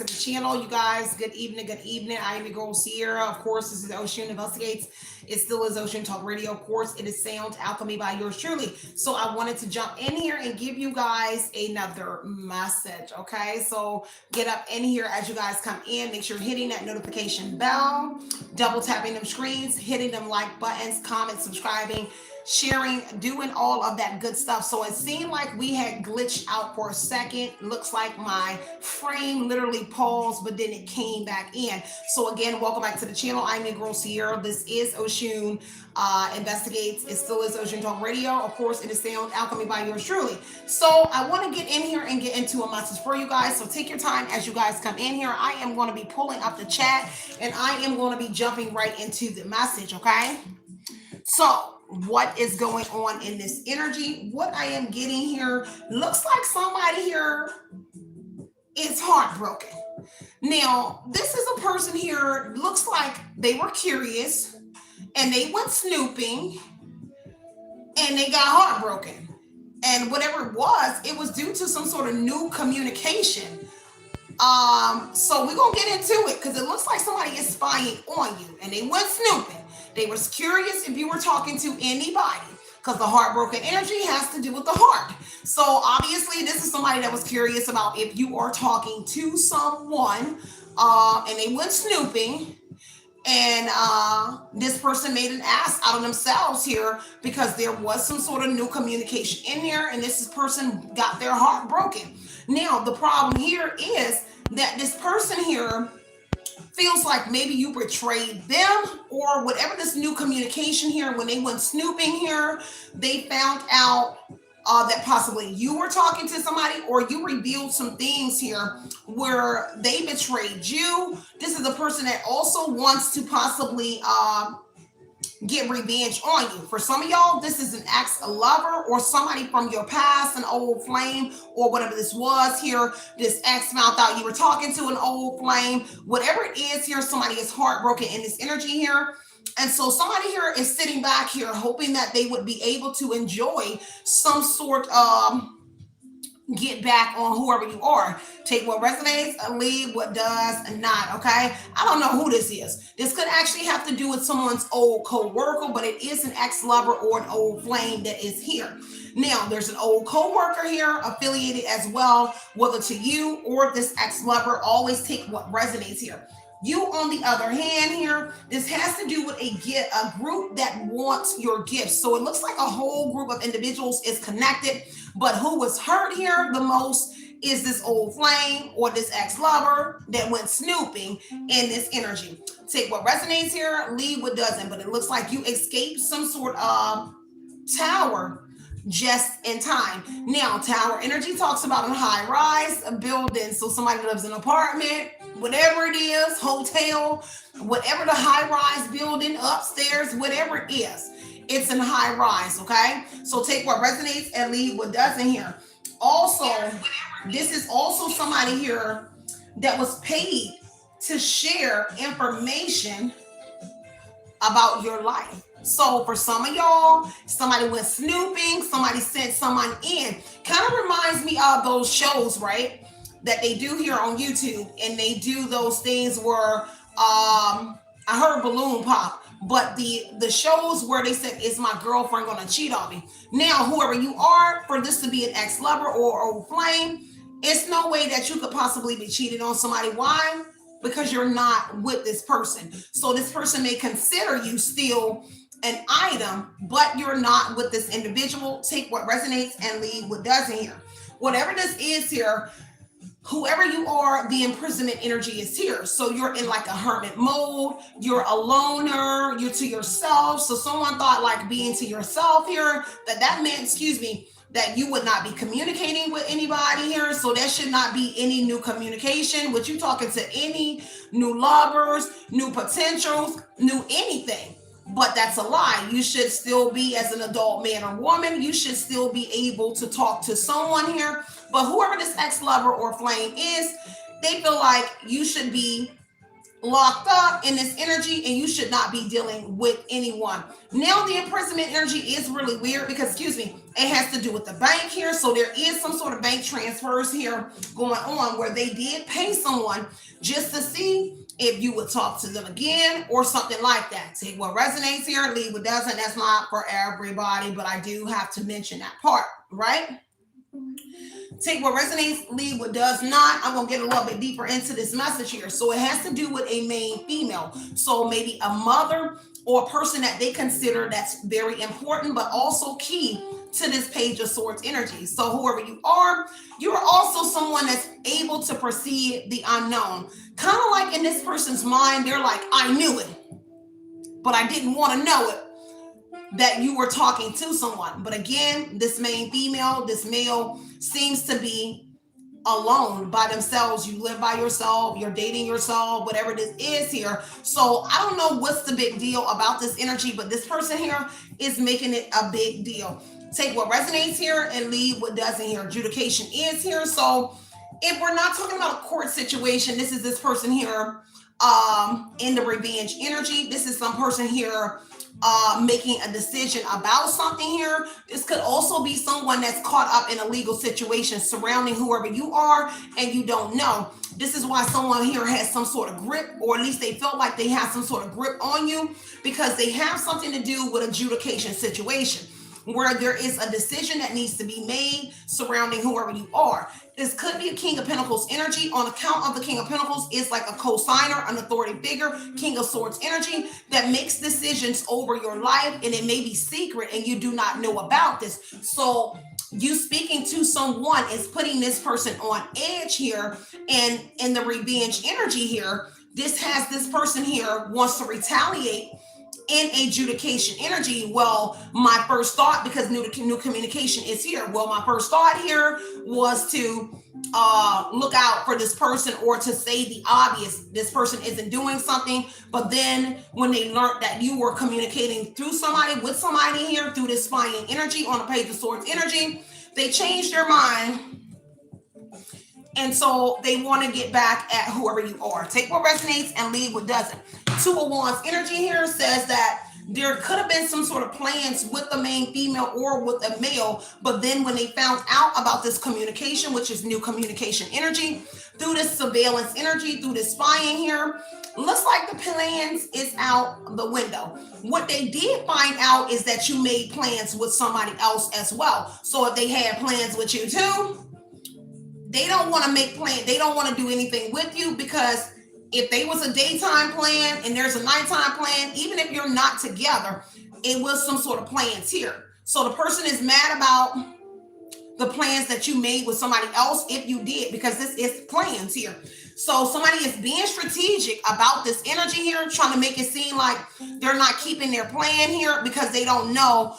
to the channel, you guys. Good evening, good evening. I am your girl Sierra. Of course, this is Oshun Investigates. It still is Oshun Talk Radio. Of course, it is Sound Alchemy by yours truly. So I wanted to jump in here and give you guys another message. Okay, so get up in here as you guys come in. Make sure you're hitting that notification bell, double tapping them screens, hitting them like buttons, comment, subscribing, sharing, doing all of that good stuff. So it seemed like we had glitched out for a second. Looks like my frame literally paused, but then it came back in. So again, welcome back to the channel. I'm your girl Sierra. This is Oshun Investigates. It still is Oshun Talk Radio. Of course, it is Sound Alchemy by yours truly. So I want to get in here and get into a message for you guys. So take your time as you guys come in here. I am going to be pulling up the chat and I am going to be jumping right into the message. Okay. So what is going on in this energy? What I am getting here looks like somebody here is heartbroken. Now, this is a person here, looks like they were curious and they went snooping and they got heartbroken. And whatever it was due to some sort of new communication. So we're going to get into it because it looks like somebody is spying on you and they went snooping. They were curious if you were talking to anybody because the heartbroken energy has to do with the heart. So obviously this is somebody that was curious about if you are talking to someone and they went snooping and this person made an ass out of themselves here because there was some sort of new communication in here and this person got their heart broken. Now, the problem here is that this person here feels like maybe you betrayed them or whatever this new communication here, when they went snooping here, they found out that possibly you were talking to somebody or you revealed some things here where they betrayed you. This is a person that also wants to possibly get revenge on you. For some of y'all, this is an ex-lover or somebody from your past, an old flame or whatever this was here. This ex found out you were talking to an old flame. Whatever it is here, somebody is heartbroken in this energy here. And so somebody here is sitting back here hoping that they would be able to enjoy some sort of get back on whoever you are. Take what resonates, leave what does not. Okay, I don't know who this is. This could actually have to do with someone's old co-worker, but it is an ex-lover or an old flame that is here. Now, there's an old co-worker here affiliated as well, whether to you or this ex-lover. Always take what resonates here. You, on the other hand here, this has to do with a group that wants your gifts. So it looks like a whole group of individuals is connected, but who was hurt here the most is this old flame or this ex-lover that went snooping in this energy. Take what resonates here, leave what doesn't, but it looks like you escaped some sort of tower just in time. Now, tower energy talks about a high-rise, a building, so somebody lives in an apartment, whatever it is, hotel, whatever the high-rise building, upstairs, whatever it is, it's in high-rise, okay? So take what resonates and leave what doesn't here. Also, this is also somebody here that was paid to share information about your life. So for some of y'all, somebody went snooping, somebody sent someone in. Kind of reminds me of those shows, right, that they do here on YouTube, and they do those things where I heard balloon pop, but the shows where they said, is my girlfriend gonna cheat on me? Now, whoever you are, for this to be an ex-lover or old flame, it's no way that you could possibly be cheated on somebody. Why? Because you're not with this person. So this person may consider you still an item, but you're not with this individual. Take what resonates and leave what doesn't here. Whatever this is here, whoever you are, the imprisonment energy is here. So you're in like a hermit mode. You're a loner. You're to yourself. So someone thought like being to yourself here, that meant, that you would not be communicating with anybody here. So there should not be any new communication with you talking to any new lovers, new potentials, new anything. But that's a lie. You should still be, as an adult man or woman, you should still be able to talk to someone here. But whoever this ex-lover or flame is, they feel like you should be locked up in this energy, and you should not be dealing with anyone. Now the imprisonment energy is really weird because, excuse me, it has to do with the bank here. So there is some sort of bank transfers here going on where they did pay someone just to see if you would talk to them again or something like that. Take what resonates here, leave what doesn't. That's not for everybody, but I do have to mention that part, right? Take what resonates, leave what does not. I'm going to get a little bit deeper into this message here. So it has to do with a main female. So maybe a mother or a person that they consider that's very important, but also key to this Page of Swords energy. So whoever you are also someone that's able to perceive the unknown. Kind of like in this person's mind, they're like, I knew it, but I didn't want to know it, that you were talking to someone. But again, this main female, this male seems to be alone by themselves. You live by yourself, you're dating yourself, whatever this is here. So I don't know what's the big deal about this energy, but this person here is making it a big deal. Take what resonates here and leave what doesn't here. Adjudication is here. So if we're not talking about a court situation, this is this person here in the revenge energy. This is some person here making a decision about something here. This could also be someone that's caught up in a legal situation surrounding whoever you are and you don't know. This is why someone here has some sort of grip, or at least they felt like they have some sort of grip on you, because they have something to do with adjudication situation where there is a decision that needs to be made surrounding whoever you are. This could be a King of Pentacles energy. On account of the King of Pentacles is like a co-signer, an authority figure, King of Swords energy that makes decisions over your life, and it may be secret and you do not know about this. So you speaking to someone is putting this person on edge here, and in the revenge energy here, this has this person here wants to retaliate in adjudication energy. Well, my first thought, because new communication is here. Well, my first thought here was to look out for this person, or to say the obvious. This person isn't doing something, but then when they learned that you were communicating through somebody, with somebody here, through this Spyn energy on the Page of Swords energy, they changed their mind. And so they want to get back at whoever you are. Take what resonates and leave what doesn't. Two of Wands energy here says that there could have been some sort of plans with the main female or with a male, but then when they found out about this communication, which is new communication energy, through this surveillance energy, through this spying here, looks like the plans is out the window. What they did find out is that you made plans with somebody else as well. So if they had plans with you too, they don't want to make plans. They don't want to do anything with you, because if they was a daytime plan and there's a nighttime plan, even if you're not together, it was some sort of plans here. So the person is mad about the plans that you made with somebody else, if you did, because this is plans here. So somebody is being strategic about this energy here, trying to make it seem like they're not keeping their plan here because they don't know.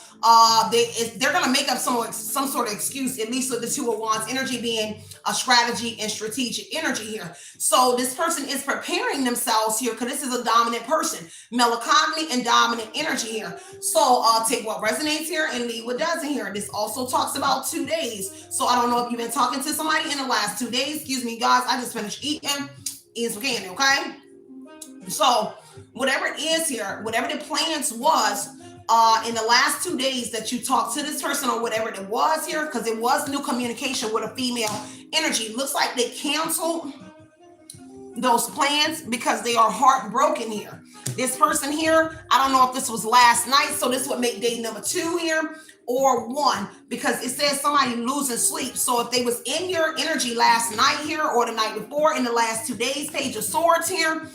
They're going to make up some sort of excuse, at least with the Two of Wands energy being a strategy and strategic energy here. So this person is preparing themselves here, because this is a dominant person, melancholy and dominant energy here. So take what resonates here and leave what doesn't here. This also talks about 2 days. So I don't know if you've been talking to somebody in the last 2 days. Excuse me, guys. I just finished eating. Is candy, okay? So whatever it is here, whatever the plans was in the last 2 days that you talked to this person, or whatever it was here, because it was new communication with a female energy. Looks like they canceled those plans because they are heartbroken here. This person here, I don't know if this was last night, so this would make day number 2 here, or 1, because it says somebody losing sleep. So if they was in your energy last night here, or the night before, in the last 2 days, Page of Swords here,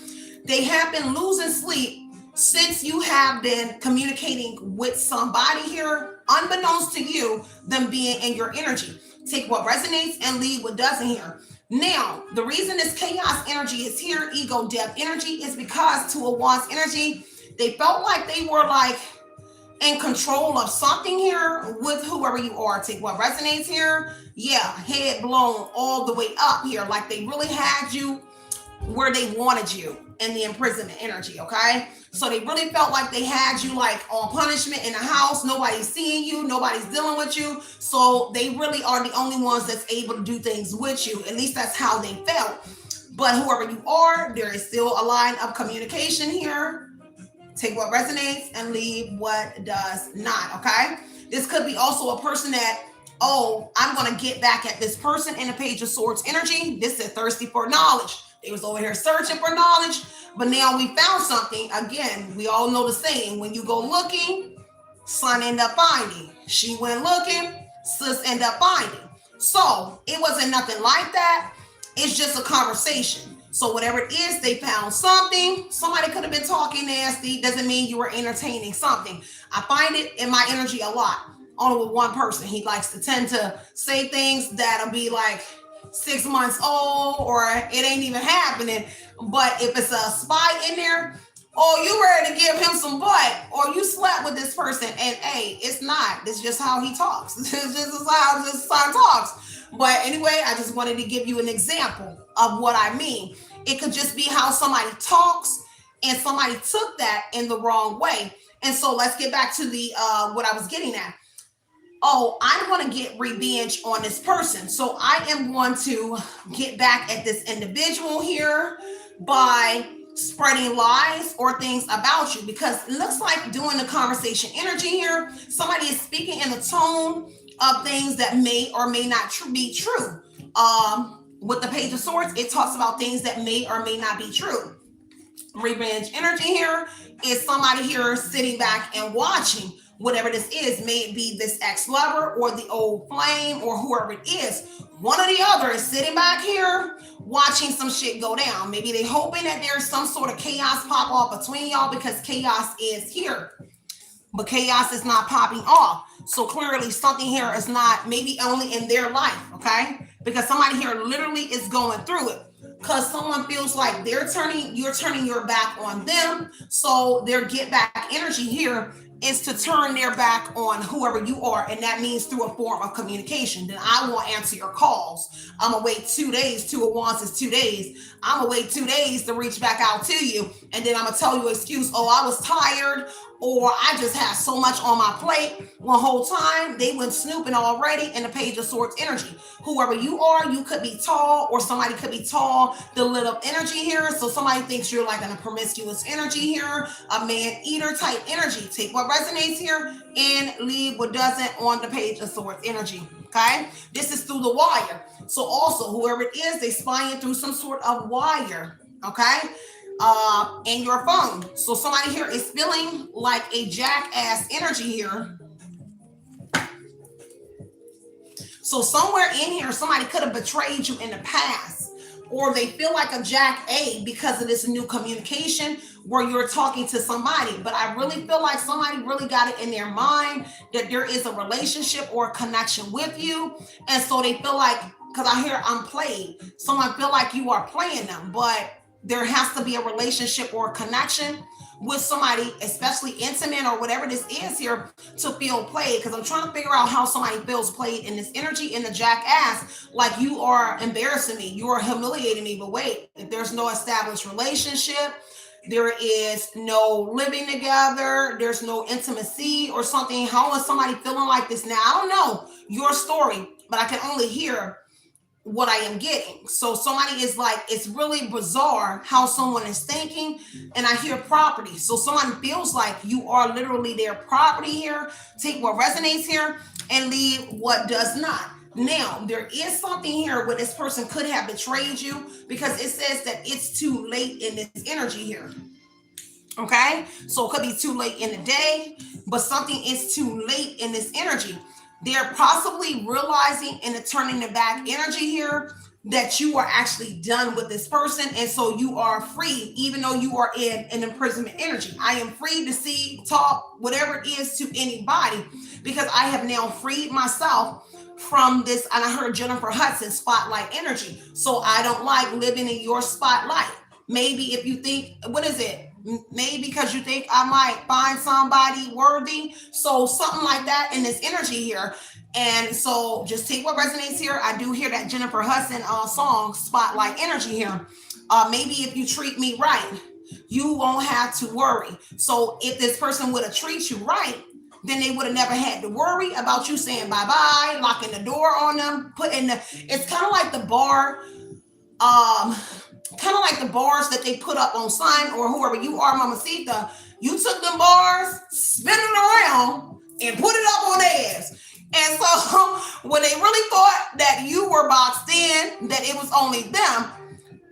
they have been losing sleep since you have been communicating with somebody here, unbeknownst to you, them being in your energy. Take what resonates and leave what doesn't here. Now, the reason this chaos energy is here, ego death energy, is because Two of Wands energy, they felt like they were like in control of something here with whoever you are. Take what resonates here. Yeah, head blown all the way up here, like they really had you where they wanted you in the imprisonment energy, okay? So they really felt like they had you like on punishment in the house. Nobody's seeing you, nobody's dealing with you. So they really are the only ones that's able to do things with you. At least that's how they felt. But whoever you are, there is still a line of communication here. Take what resonates and leave what does not, okay? This could be also a person that, oh, I'm going to get back at this person in a Page of Swords energy. This is thirsty for knowledge. They was over here searching for knowledge, but now we found something. Again, we all know the saying, when you go looking, son end up finding. She went looking, sis end up finding. So it wasn't nothing like that. It's just a conversation. So whatever it is, they found something. Somebody could have been talking nasty. Doesn't mean you were entertaining something. I find it in my energy a lot. Only with one person. He likes to tend to say things that'll be like 6 months old, or it ain't even happening. But if it's a spy in there, oh, you ready to give him some butt, or you slept with this person, and hey, it's not. It's just how he talks. This is how this son talks. But anyway, I just wanted to give you an example of what I mean. It could just be how somebody talks, and somebody took that in the wrong way. And so let's get back to the what I was getting at. Oh, I want to get revenge on this person. So I am going to get back at this individual here by spreading lies or things about you, because it looks like doing the conversation energy here, somebody is speaking in the tone of things that may or may not be true. With the Page of Swords, it talks about things that may or may not be true. Revenge energy here is somebody here sitting back and watching whatever this is. May it be this ex-lover or the old flame or whoever it is. One or the other is sitting back here watching some shit go down. Maybe they hoping that there's some sort of chaos pop off between y'all, because chaos is here. But chaos is not popping off. So clearly something here is not maybe only in their life, okay? Because somebody here literally is going through it. Because someone feels like you're turning your back on them. So their get back energy here is to turn their back on whoever you are, and that means through a form of communication. Then I won't answer your calls. I'm gonna wait 2 days. 2 at once is 2 days. I'm gonna wait 2 days to reach back out to you, and then I'm gonna tell you an excuse. Oh, I was tired, or I just had so much on my plate. One whole time they went snooping already in the Page of Swords energy. Whoever you are, you could be tall, or somebody could be tall. The lit up energy here, so somebody thinks you're like in a promiscuous energy here, a man eater type energy. Take what resonates here and leave what doesn't on the Page of Swords energy. Okay, this is through the wire. So also whoever it is, they spying through some sort of wire. Okay, in your phone. So somebody here is feeling like a jackass energy here. So somewhere in here, somebody could have betrayed you in the past, or they feel like a jack because of this new communication where you're talking to somebody. But I really feel like somebody really got it in their mind that there is a relationship or a connection with you. And so they feel like, because I hear I'm played, someone feel like you are playing them, but there has to be a relationship or a connection with somebody, especially intimate or whatever this is here, to feel played. Because I'm trying to figure out how somebody feels played in this energy, in the jackass, like you are embarrassing me, you are humiliating me. But wait, if there's no established relationship, there is no living together, there's no intimacy or something, how is somebody feeling like this? Now, I don't know your story, but I can only hear what I am getting. So somebody is like, it's really bizarre how someone is thinking, and I hear property. So someone feels like you are literally their property here. Take what resonates here and leave what does not. Now, there is something here where this person could have betrayed you, because it says that it's too late in this energy here. Okay, so it could be too late in the day, but something is too late in this energy. They're possibly realizing in the turning the back energy here that you are actually done with this person. And so you are free, even though you are in an imprisonment energy. I am free to see, talk, whatever it is to anybody, because I have now freed myself from this. And I heard Jennifer Hudson, spotlight energy. So I don't like living in your spotlight. Maybe if you think, what is it? Maybe because you think I might find somebody worthy. So something like that in this energy here. And so just take what resonates here. I do hear that Jennifer Hudson song, Spotlight Energy here. Maybe if you treat me right, you won't have to worry. So if this person would have treated you right, then they would have never had to worry about you saying bye-bye, locking the door on them, it's kind of like the bar. kind of like the bars that they put up on Spyn or whoever you are, Mamacita. You took them bars, spin it around, and put it up on their ass. And so when they really thought that you were boxed in, that it was only them,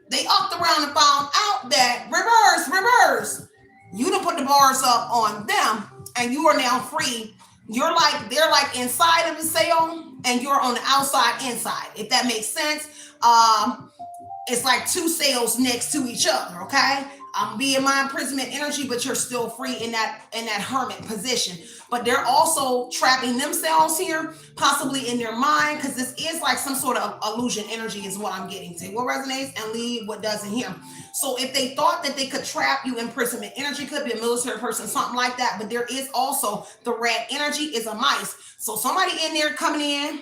they upped around and found out that reverse. You done put the bars up on them, and you are now free. They're like inside of the cell, and you're on the outside inside. If that makes sense. It's like two cells next to each other, okay? I'm being my imprisonment energy, but you're still free in that hermit position. But they're also trapping themselves here, possibly in their mind, because this is like some sort of illusion energy is what I'm getting to. What resonates and leave what doesn't here. So if they thought that they could trap you in imprisonment energy, could be a military person, something like that. But there is also the red energy is a mice. So somebody in there coming in,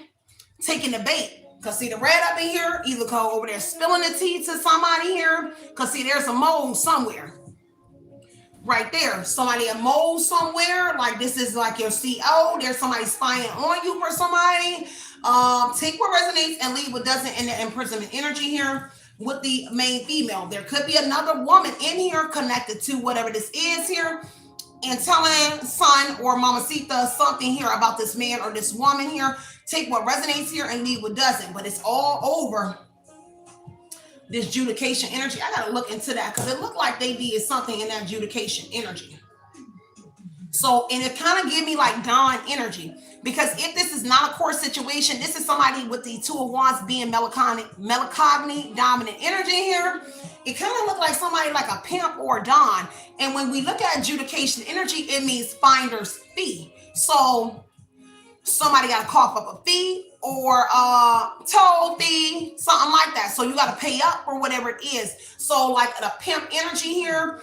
taking the bait. Because see the red up in here, either go over there spilling the tea to somebody here. Because see there's a mole somewhere. Right there. Somebody a mole somewhere. Like this is like your CO. There's somebody spying on you for somebody. Take what resonates and leave what doesn't in the imprisonment energy here with the main female. There could be another woman in here connected to whatever this is here. And telling son or mamacita something here about this man or this woman here. Take what resonates here and leave what doesn't. But it's all over this judication energy. I got to look into that because it looked like they did something in that judication energy. So, and it kind of gave me like Dawn energy. Because if this is not a core situation, this is somebody with the Two of Wands being melancholy dominant energy here. It kind of looked like somebody like a pimp or a Dawn. And when we look at adjudication energy, it means finder's fee. So somebody got to cough up a fee or a toll fee, something like that. So you got to pay up or whatever it is. So like the pimp energy here,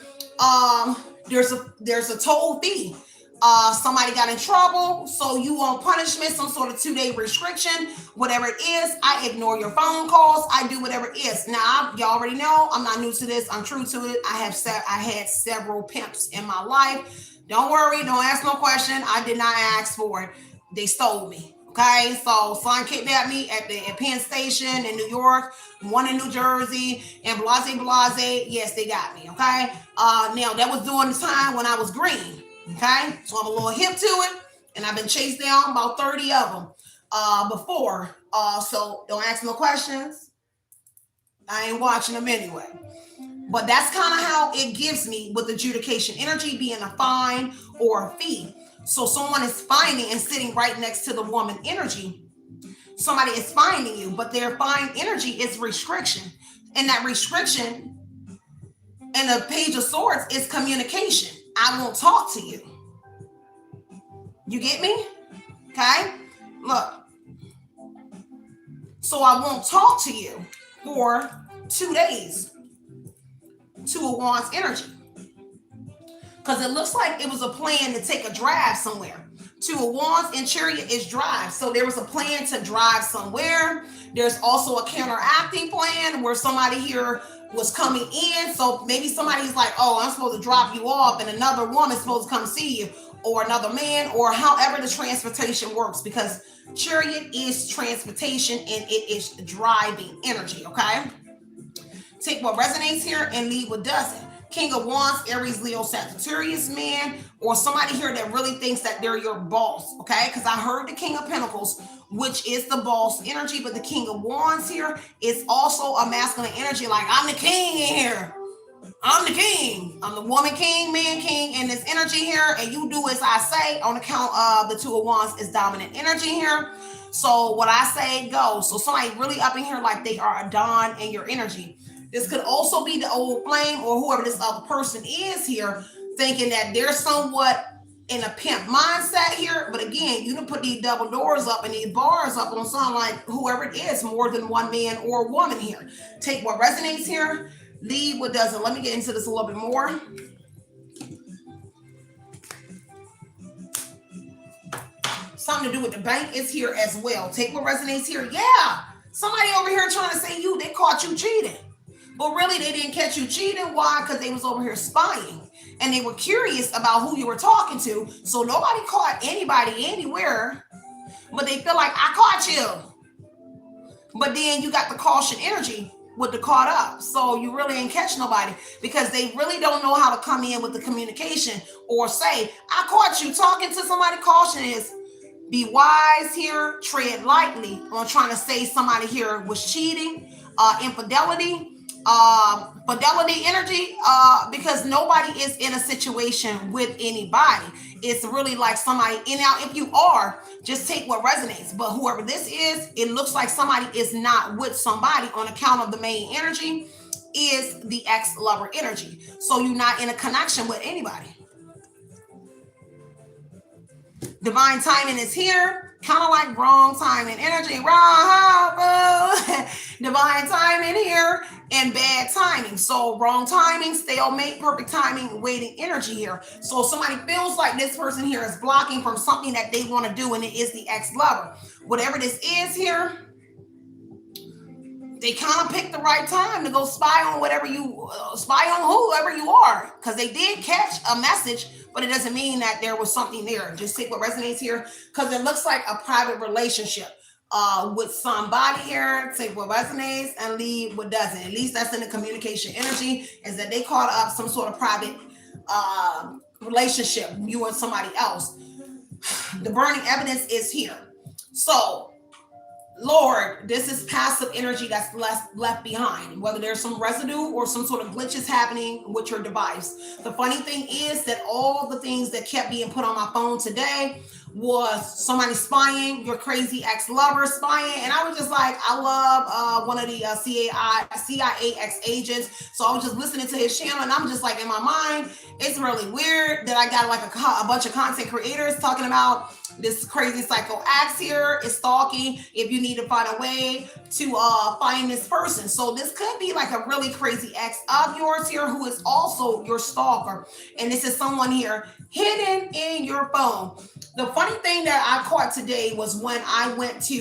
there's a toll fee. Somebody got in trouble, so you want punishment, some sort of 2-day restriction, whatever it is. I ignore your phone calls. I do whatever it is. Now, y'all already know I'm not new to this. I'm true to it. I had several pimps in my life. Don't worry. Don't ask no question. I did not ask for it. They stole me. Okay, so son kidnapped me at Penn Station in New York, one in New Jersey, and blase. Yes, they got me. Okay, now that was during the time when I was green. Okay, so I'm a little hip to it, and I've been chased down about 30 of them before. So don't ask no questions. I ain't watching them anyway. But that's kind of how it gives me with adjudication energy being a fine or a fee. So someone is finding and sitting right next to the woman energy. Somebody is finding you, but their fine energy is restriction. And that restriction in the Page of Swords is communication. I won't talk to you. You get me? Okay? Look. So I won't talk to you for 2 days. Two of Wands energy. Because it looks like it was a plan to take a drive somewhere. Two of Wands and Chariot is drive. So there was a plan to drive somewhere. There's also a counteracting plan where somebody here was coming in. So maybe somebody's like, oh, I'm supposed to drop you off, and another woman's supposed to come see you, or another man, or however the transportation works, because Chariot is transportation and it is driving energy. Okay, take what resonates here and leave what doesn't. King of Wands, Aries, Leo, Sagittarius man, or somebody here that really thinks that they're your boss, okay? Because I heard the King of Pentacles, which is the boss energy, but the King of Wands here is also a masculine energy, like I'm the king in here. I'm the king. I'm the woman king, man king in this energy here, and you do as I say on account of the Two of Wands is dominant energy here. So what I say goes. So somebody really up in here like they are a Dawn in your energy. This could also be the old flame or whoever this other person is here, thinking that they're somewhat in a pimp mindset here. But again, you can put these double doors up and these bars up on something like whoever it is, more than one man or woman here. Take what resonates here, leave what doesn't. Let me get into this a little bit more. Something to do with the bank is here as well. Take what resonates here. Yeah, somebody over here trying to say they caught you cheating. But really, they didn't catch you cheating. Why? Because they was over here spying. And they were curious about who you were talking to. So nobody caught anybody anywhere. But they feel like, I caught you. But then you got the caution energy. with the caught up. So you really ain't catch nobody because they really don't know how to come in with the communication or say, I caught you talking to somebody. Caution is be wise here, tread lightly on trying to say somebody here was cheating, infidelity, fidelity energy, because nobody is in a situation with anybody. It's really like somebody, and now if you are, just take what resonates. But whoever this is, it looks like somebody is not with somebody on account of the main energy is the ex-lover energy. So you're not in a connection with anybody. Divine timing is here, kind of like wrong timing energy. Divine timing here and bad timing. So wrong timing, stalemate, perfect timing, waiting energy here. So somebody feels like this person here is blocking from something that they want to do, and it is the ex-lover. Whatever this is here, they kind of picked the right time to go spy on whatever you, spy on whoever you are, because they did catch a message, but it doesn't mean that there was something there. Just take what resonates here, because it looks like a private relationship with somebody here. Take what resonates and leave what doesn't. At least that's in the communication energy, is that they caught up some sort of private relationship, you and somebody else. The burning evidence is here. So Lord, this is passive energy that's left behind, whether there's some residue or some sort of glitches happening with your device. The funny thing is that all the things that kept being put on my phone today was somebody spying, your crazy ex-lover spying. And I was just like, I love one of the CIA ex-agents. So I was just listening to his channel, and I'm just like, in my mind, it's really weird that I got like a bunch of content creators talking about this crazy psycho acts here is stalking if you need to find a way to find this person. So this could be like a really crazy ex of yours here who is also your stalker. And this is someone here hidden in your phone. The funny thing that I caught today was when I went to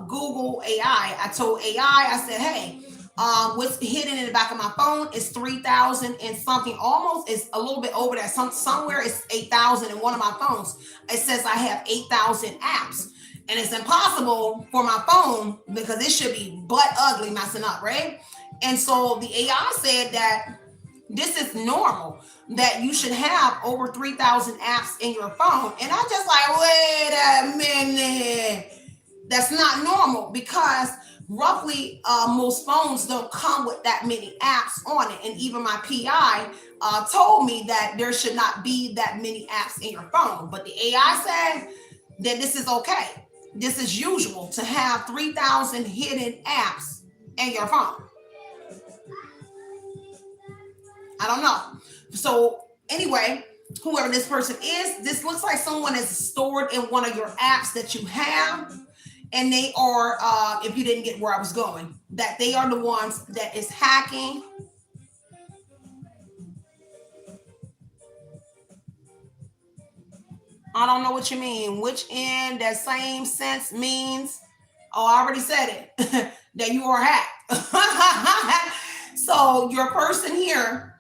Google AI. I told AI, I said, hey, what's hidden in the back of my phone is 3,000 and something, almost is a little bit over that. Somewhere it's 8,000 in one of my phones. It says I have 8,000 apps, and it's impossible for my phone because it should be butt ugly messing up, right? And so the AI said that this is normal, that you should have over 3,000 apps in your phone. And I just like, wait a minute, that's not normal, because roughly most phones don't come with that many apps on it. And even my PI told me that there should not be that many apps in your phone. But the AI said that this is okay. This is usual to have 3,000 hidden apps in your phone. I don't know. So anyway, whoever this person is, this looks like someone is stored in one of your apps that you have. And they are, if you didn't get where I was going, that they are the ones that is hacking. I don't know what you mean. Which in that same sense means, oh, I already said it, that you are hacked. So your person here,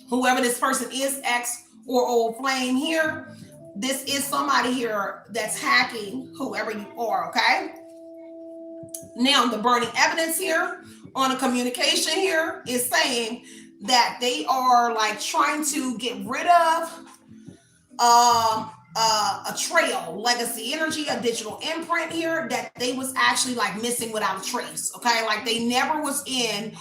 whoever this person is, ex or old flame here, this is somebody here that's hacking whoever you are, okay? Now, the burning evidence here on the communication here is saying that they are like trying to get rid of a trail, legacy energy, a digital imprint here that they was actually like missing without a trace, okay? Like they never was in,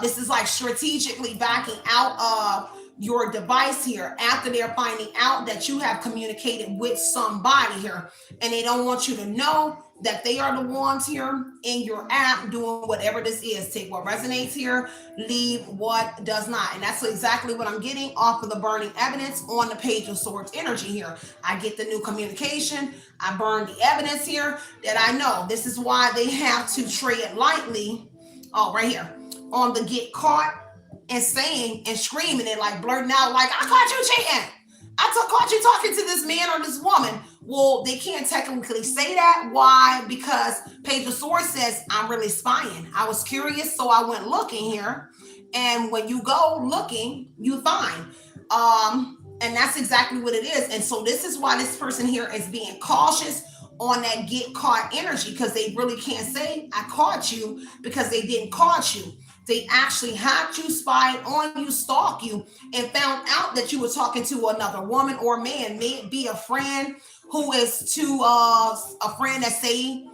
this is like strategically backing out of your device here after they're finding out that you have communicated with somebody here, and they don't want you to know that they are the ones here in your app doing whatever this is. Take what resonates here, leave what does not. And that's exactly what I'm getting off of the burning evidence on the Page of Swords energy here. I get the new communication, I burn the evidence here that I know. This is why they have to tread lightly, oh, right here, on the get caught and saying and screaming and like blurting out like, I caught you cheating. I caught you talking to this man or this woman. Well, they can't technically say that. Why? Because Page of Swords says, I'm really spying. I was curious, so I went looking here. And when you go looking, you find. And that's exactly what it is. And so this is why this person here is being cautious on that get caught energy, because they really can't say I caught you, because they didn't catch you. They actually hacked you, spied on you, stalked you, and found out that you were talking to another woman or man. May it be a friend who is too a friend that say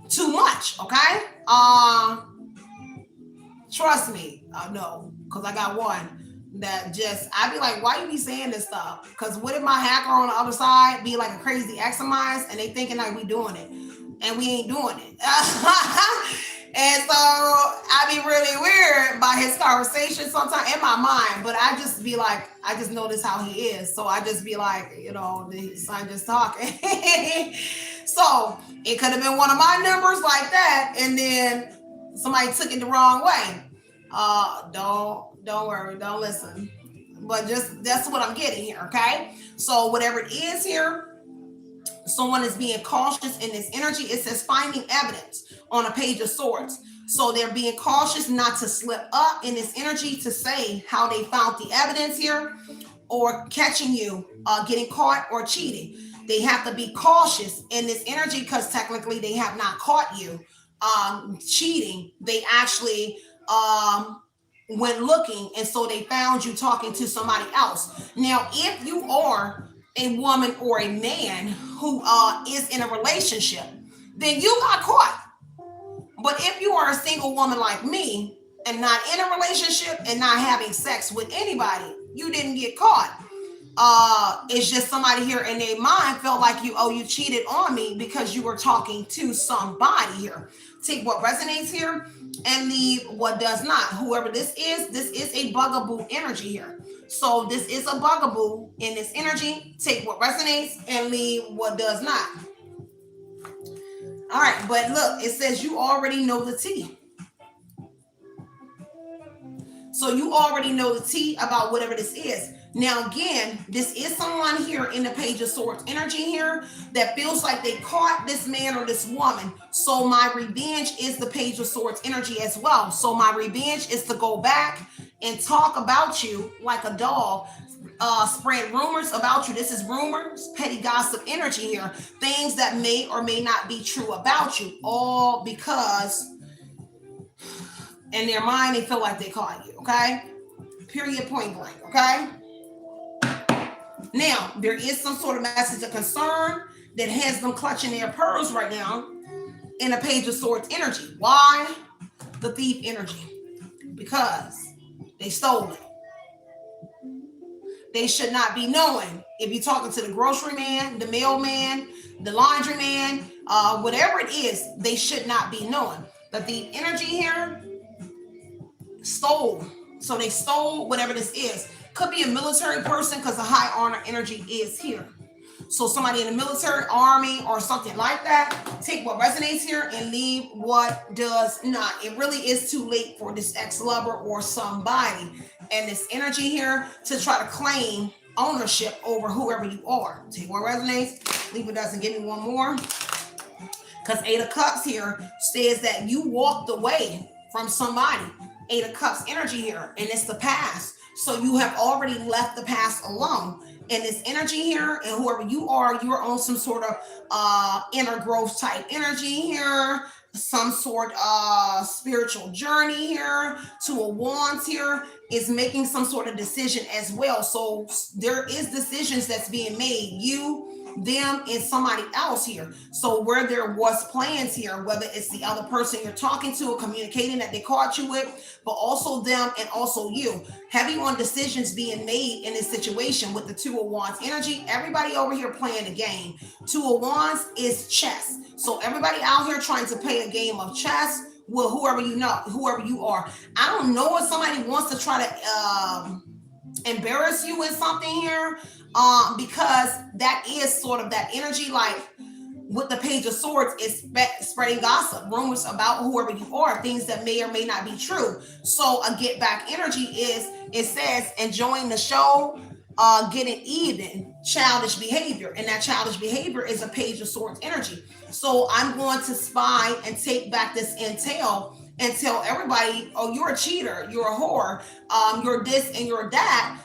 too much. Okay, trust me, no, because I got one that just, I'd be like, why you be saying this stuff? Because what if my hacker on the other side be like a crazy ex of mine, and they thinking like we doing it, and we ain't doing it. And so I be really weird by his conversation sometimes in my mind, but I just be like, I just notice how he is. So I just be like, you know, the son just talking. So it could have been one of my numbers like that, and then somebody took it the wrong way. Don't worry, don't listen. But just that's what I'm getting here, okay? So whatever it is here, someone is being cautious in this energy. It says finding evidence on a page of swords. So they're being cautious not to slip up in this energy to say how they found the evidence here, or catching you getting caught or cheating. They have to be cautious in this energy, because technically they have not caught you cheating. They actually went looking, and so they found you talking to somebody else. Now, if you are a woman or a man who is in a relationship, then you got caught. But if you are a single woman like me and not in a relationship and not having sex with anybody, you didn't get caught. It's just somebody here in their mind felt like you cheated on me because you were talking to somebody here. Take what resonates here and leave what does not. Whoever this is a bugaboo energy here. So this is a bugaboo in this energy. Take what resonates and leave what does not. All right, but look, it says you already know the tea. So you already know the tea about whatever this is. Now, again, this is someone here in the Page of Swords energy here that feels like they caught this man or this woman. So my revenge is the Page of Swords energy as well. So my revenge is to go back and talk about you like a dog, spread rumors about you. This is rumors, petty gossip energy here. Things that may or may not be true about you, all because in their mind they feel like they caught you, okay? Period, point blank, okay? Now, there is some sort of message of concern that has them clutching their pearls right now in a Page of Swords energy. Why? The thief energy. Because they stole it. They should not be knowing. If you're talking to the grocery man, the mailman, the laundry man, whatever it is, they should not be knowing. But the energy here stole. So they stole whatever this is. Could be a military person because the high honor energy is here. So somebody in the military, army, or something like that. Take what resonates here and leave what does not. It really is too late for this ex-lover or somebody and this energy here to try to claim ownership over whoever you are. Take what resonates, leave what doesn't. Give me one more. Because 8 of Cups here says that you walked away from somebody. 8 of Cups energy here, and it's the past. So you have already left the past alone. And this energy here, and whoever you are, you're on some sort of inner growth type energy here, some sort of spiritual journey here. 2 of Wands here is making some sort of decision as well. So there is decisions that's being made. You, them, and somebody else here. So where there was plans here, whether it's the other person you're talking to or communicating that they caught you with, but also them and also you. Heavy on decisions being made in this situation with the 2 of Wands energy. Everybody over here playing a game. 2 of Wands is chess. So everybody out here trying to play a game of chess with whoever you know, whoever you are. I don't know if somebody wants to try to embarrass you with something here, because that is sort of that energy. Like with the Page of Swords, is spreading gossip, rumors about whoever you are, things that may or may not be true. So a get back energy is, it says, enjoying the show, getting even, childish behavior. And that childish behavior is a Page of Swords energy. So I'm going to spy and take back this intel and tell everybody, oh, you're a cheater, you're a whore, you're this and you're that,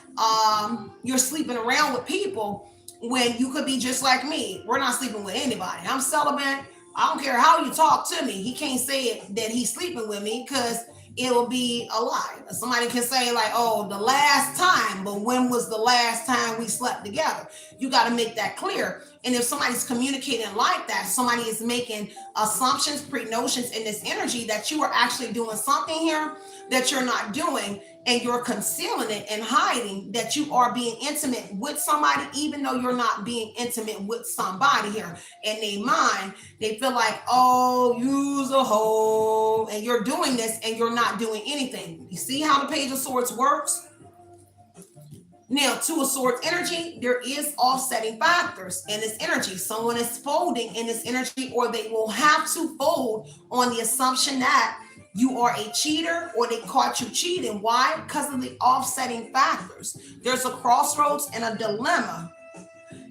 you're sleeping around with people when you could be just like me. We're not sleeping with anybody. I'm celibate. I don't care how you talk to me. He can't say it that he's sleeping with me because it'll be a lie. Somebody can say like, oh, the last time, but when was the last time we slept together? You got to make that clear. And if somebody's communicating like that, somebody is making assumptions, pre-notions in this energy that you are actually doing something here that you're not doing, and you're concealing it and hiding that you are being intimate with somebody, even though you're not being intimate with somebody here. In their mind, they feel like, oh, you's a hoe, and you're doing this and you're not doing anything. You see how the Page of Swords works? Now, Two of Swords energy, there is offsetting factors in this energy. Someone is folding in this energy, or they will have to fold on the assumption that you are a cheater or they caught you cheating. Why? Because of the offsetting factors. There's a crossroads and a dilemma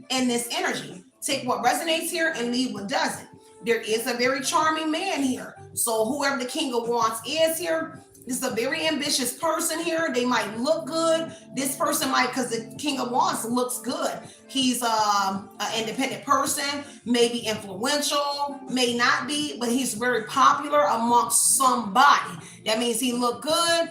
in this energy. Take what resonates here and leave what doesn't. There is a very charming man here. So whoever the King of Wands is here, this is a very ambitious person here. They might look good. This person might, because the King of Wands looks good. He's an independent person, maybe influential, may not be, but he's very popular amongst somebody. That means he look good.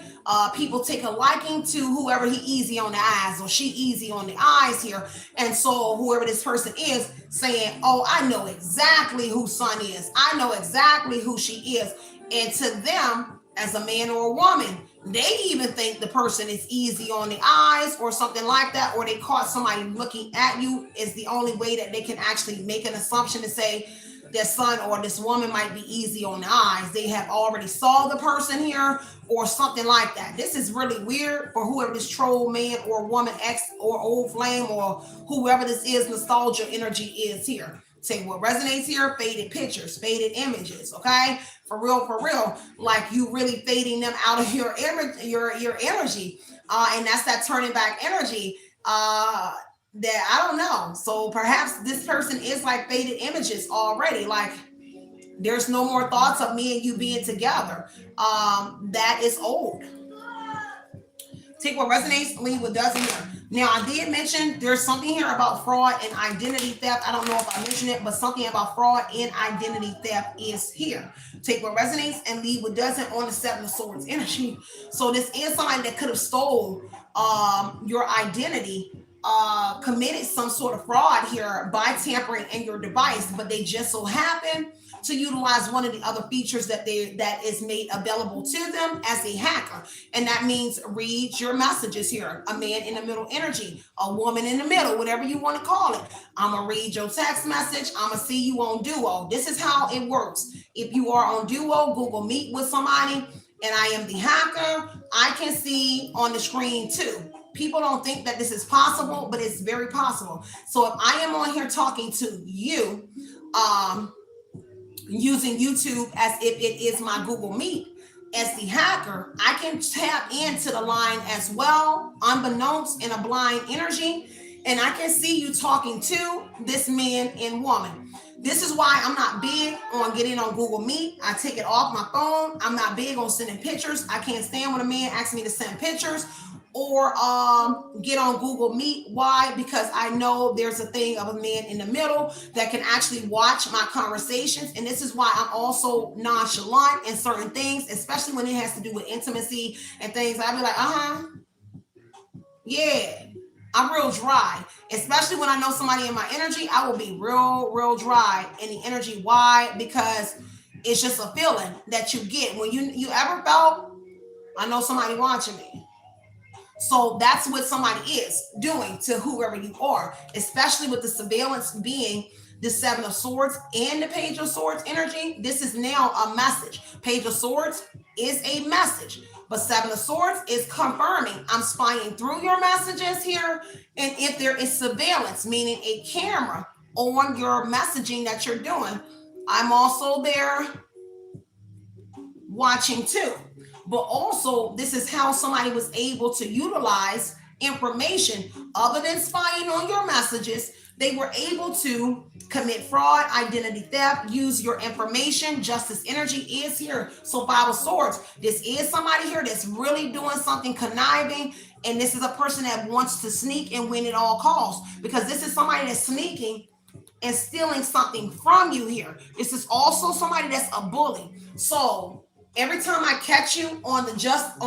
People take a liking to whoever he easy on the eyes or she easy on the eyes here. And so whoever this person is saying, oh, I know exactly who Sun is. I know exactly who she is. And to them, as a man or a woman, they even think the person is easy on the eyes or something like that, or they caught somebody looking at you is the only way that they can actually make an assumption to say their son or this woman might be easy on the eyes. They have already saw the person here or something like that. This is really weird for whoever this troll man or woman, ex or old flame or whoever this is, nostalgia energy is here. Say what resonates here, faded pictures, faded images, okay? For real, like you really fading them out of your image, your energy. And that's that turning back energy that I don't know. So perhaps this person is like faded images already. Like there's no more thoughts of me and you being together. That is old. Take what resonates, leave what doesn't here. Now, I did mention there's something here about fraud and identity theft. I don't know if I mentioned it, but something about fraud and identity theft is here. Take what resonates and leave what doesn't on the Seven of Swords energy. So this is somebody that could have stole your identity, committed some sort of fraud here by tampering in your device, but they just so happen to utilize one of the other features that is made available to them as a hacker. And that means read your messages here. A man in the middle energy, a woman in the middle, whatever you want to call it. I'm going to read your text message. I'm going to see you on Duo. This is how it works. If you are on Duo, Google Meet with somebody, and I am the hacker, I can see on the screen too. People don't think that this is possible, but it's very possible. So if I am on here talking to you, using YouTube as if it is my Google Meet, as the hacker, I can tap into the line as well, unbeknownst in a blind energy, and I can see you talking to this man and woman. This is why I'm not big on getting on Google Meet. I take it off my phone. I'm not big on sending pictures. I can't stand when a man asks me to send pictures or get on Google Meet. Why? Because I know there's a thing of a man in the middle that can actually watch my conversations. And this is why I'm also nonchalant in certain things, especially when it has to do with intimacy and things. I'll be like, yeah, I'm real dry. Especially when I know somebody in my energy, I will be real dry in the energy. Why? Because it's just a feeling that you get when you ever felt, I know somebody watching me. So that's what somebody is doing to whoever you are, especially with the surveillance being the Seven of Swords and the Page of Swords energy. This is now a message. Page of Swords is a message, but Seven of Swords is confirming I'm spying through your messages here. And if there is surveillance, meaning a camera on your messaging that you're doing, I'm also there watching too. But also, this is how somebody was able to utilize information other than spying on your messages They were able to commit fraud, identity theft, use your information. Justice energy is here. So 5 of Swords, this is somebody here that's really doing something conniving. And this is a person that wants to sneak and win at all costs, because this is somebody that's sneaking and stealing something from you here. This is also somebody that's a bully. So every time I catch you on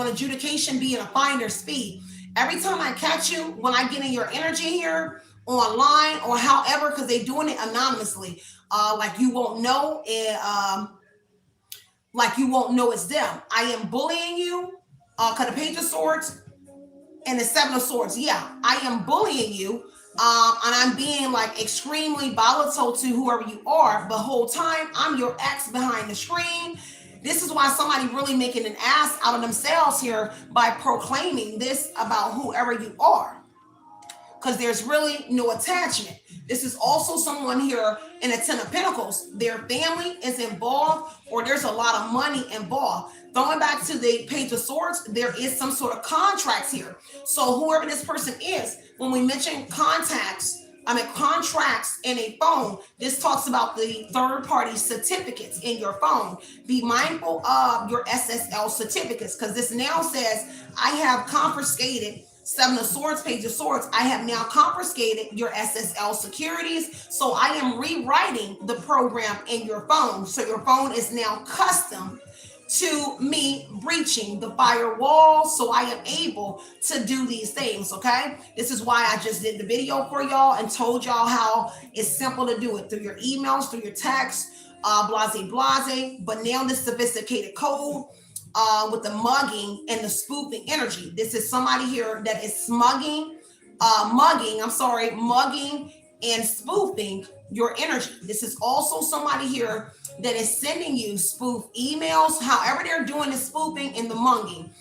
adjudication being a finder speed, every time I catch you when I get in your energy here online or however, because they're doing it anonymously, like you won't know it, like you won't know it's them. I am bullying you, because the Page of Swords and the 7 of Swords, yeah, I am bullying you. And I'm being like extremely volatile to whoever you are. The whole time I'm your ex behind the screen. This is why somebody really making an ass out of themselves here by proclaiming this about whoever you are, because there's really no attachment. This is also someone here in the 10 of Pentacles. Their family is involved, or there's a lot of money involved. Going back to the Page of Swords, there is some sort of contracts here. So whoever this person is, when we mention contracts in a phone, this talks about the third-party certificates in your phone. Be mindful of your SSL certificates, because this now says, I have confiscated 7 of Swords, Page of Swords. I have now confiscated your SSL securities. So I am rewriting the program in your phone. So your phone is now custom to me breaching the firewall, so I am able to do these things. Okay, this is why I just did the video for y'all and told y'all how it's simple to do it through your emails, through your texts, blase. But now this sophisticated code with the mugging and the spoofing energy. This is somebody here that is mugging and spoofing your energy. This is also somebody here that is sending you spoof emails. However they're doing the spoofing and the mugging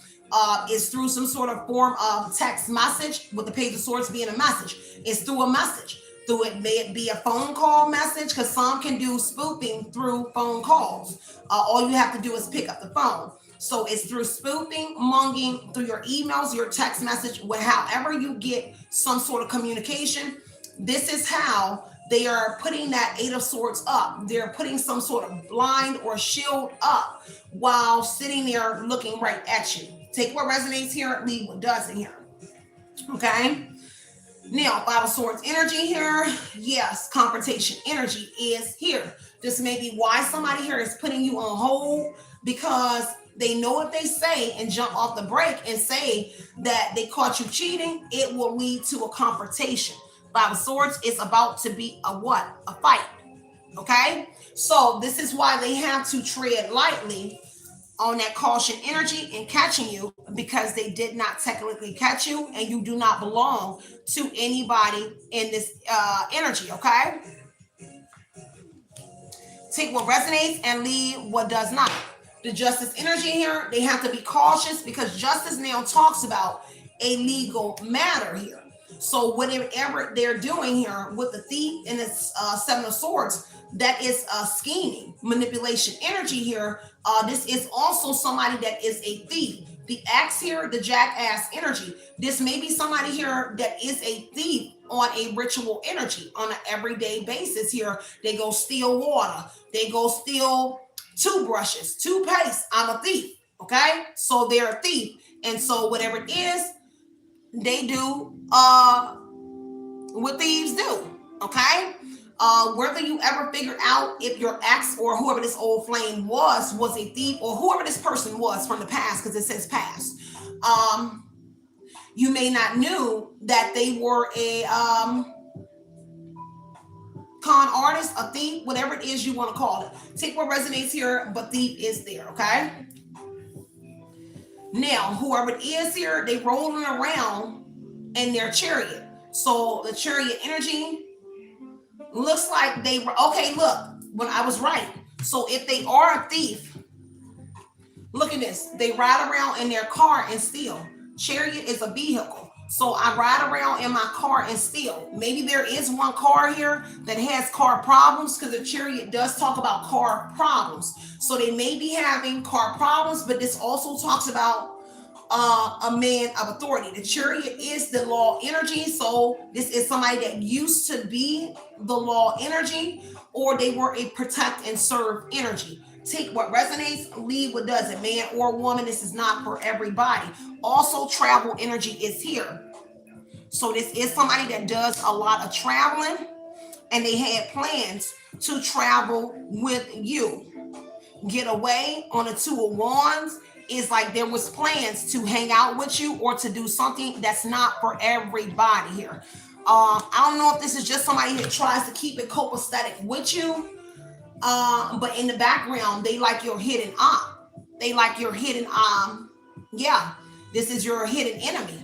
is through some sort of form of text message, with the Page of Swords being a message. It's through a message. Through it, may it be a phone call message, because some can do spoofing through phone calls. All you have to do is pick up the phone. So it's through spoofing, mugging, through your emails, your text message, however you get some sort of communication. This is how they are putting that 8 of Swords up. They're putting some sort of blind or shield up while sitting there looking right at you. Take what resonates here, leave what doesn't here. Okay? Now, 5 of Swords energy here. Yes, confrontation energy is here. This may be why somebody here is putting you on hold, because they know if they say and jump off the break and say that they caught you cheating, it will lead to a confrontation. 5 of Swords is about to be a what? A fight. Okay? So this is why they have to tread lightly on that caution energy in catching you, because they did not technically catch you and you do not belong to anybody in this energy. Okay? Take what resonates and leave what does not. The justice energy here, they have to be cautious, because justice now talks about a legal matter here. So whatever they're doing here with the thief and the 7 of Swords, that is scheming, manipulation energy here. This is also somebody that is a thief. The axe here, the jackass energy. This may be somebody here that is a thief on a ritual energy on an everyday basis here. They go steal water. They go steal toothbrushes, toothpaste. I'm a thief. Okay, so they're a thief, and so whatever it is, they do what thieves do. Okay, whether you ever figure out if your ex or whoever this old flame was a thief, or whoever this person was from the past, because it says past, you may not knew that they were a con artist, a thief, whatever it is you want to call it. Take what resonates here, but thief is there. Okay, now whoever it is here, they rolling around in their chariot. So the chariot energy looks like they were okay. Look, when I was right. So if they are a thief, look at this. They ride around in their car and steal. Chariot is a vehicle. So I ride around in my car and steal. Maybe there is one car here that has car problems, because the chariot does talk about car problems. So they may be having car problems, but this also talks about a man of authority. The chariot is the law energy. So this is somebody that used to be the law energy, or they were a protect and serve energy. Take what resonates, leave what doesn't. Man or woman, this is not for everybody. Also, travel energy is here. So this is somebody that does a lot of traveling, and they had plans to travel with you. Get away on the Two of Wands is like there was plans to hang out with you or to do something that's not for everybody here. I don't know if this is just somebody that tries to keep it copacetic with you, but in the background, they like your hidden They like your hidden yeah, this is your hidden enemy.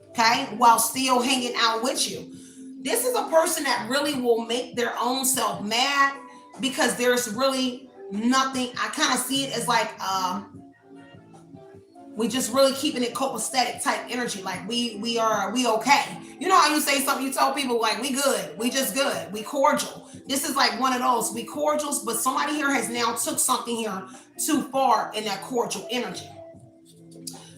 Okay, while still hanging out with you. This is a person that really will make their own self mad because there's really nothing. I kind of see it as like we just really keeping it copacetic type energy. Like we okay. You know how you say something, you tell people like we good, we just good, we cordial. This is like one of those, we cordials, but somebody here has now took something here too far in that cordial energy.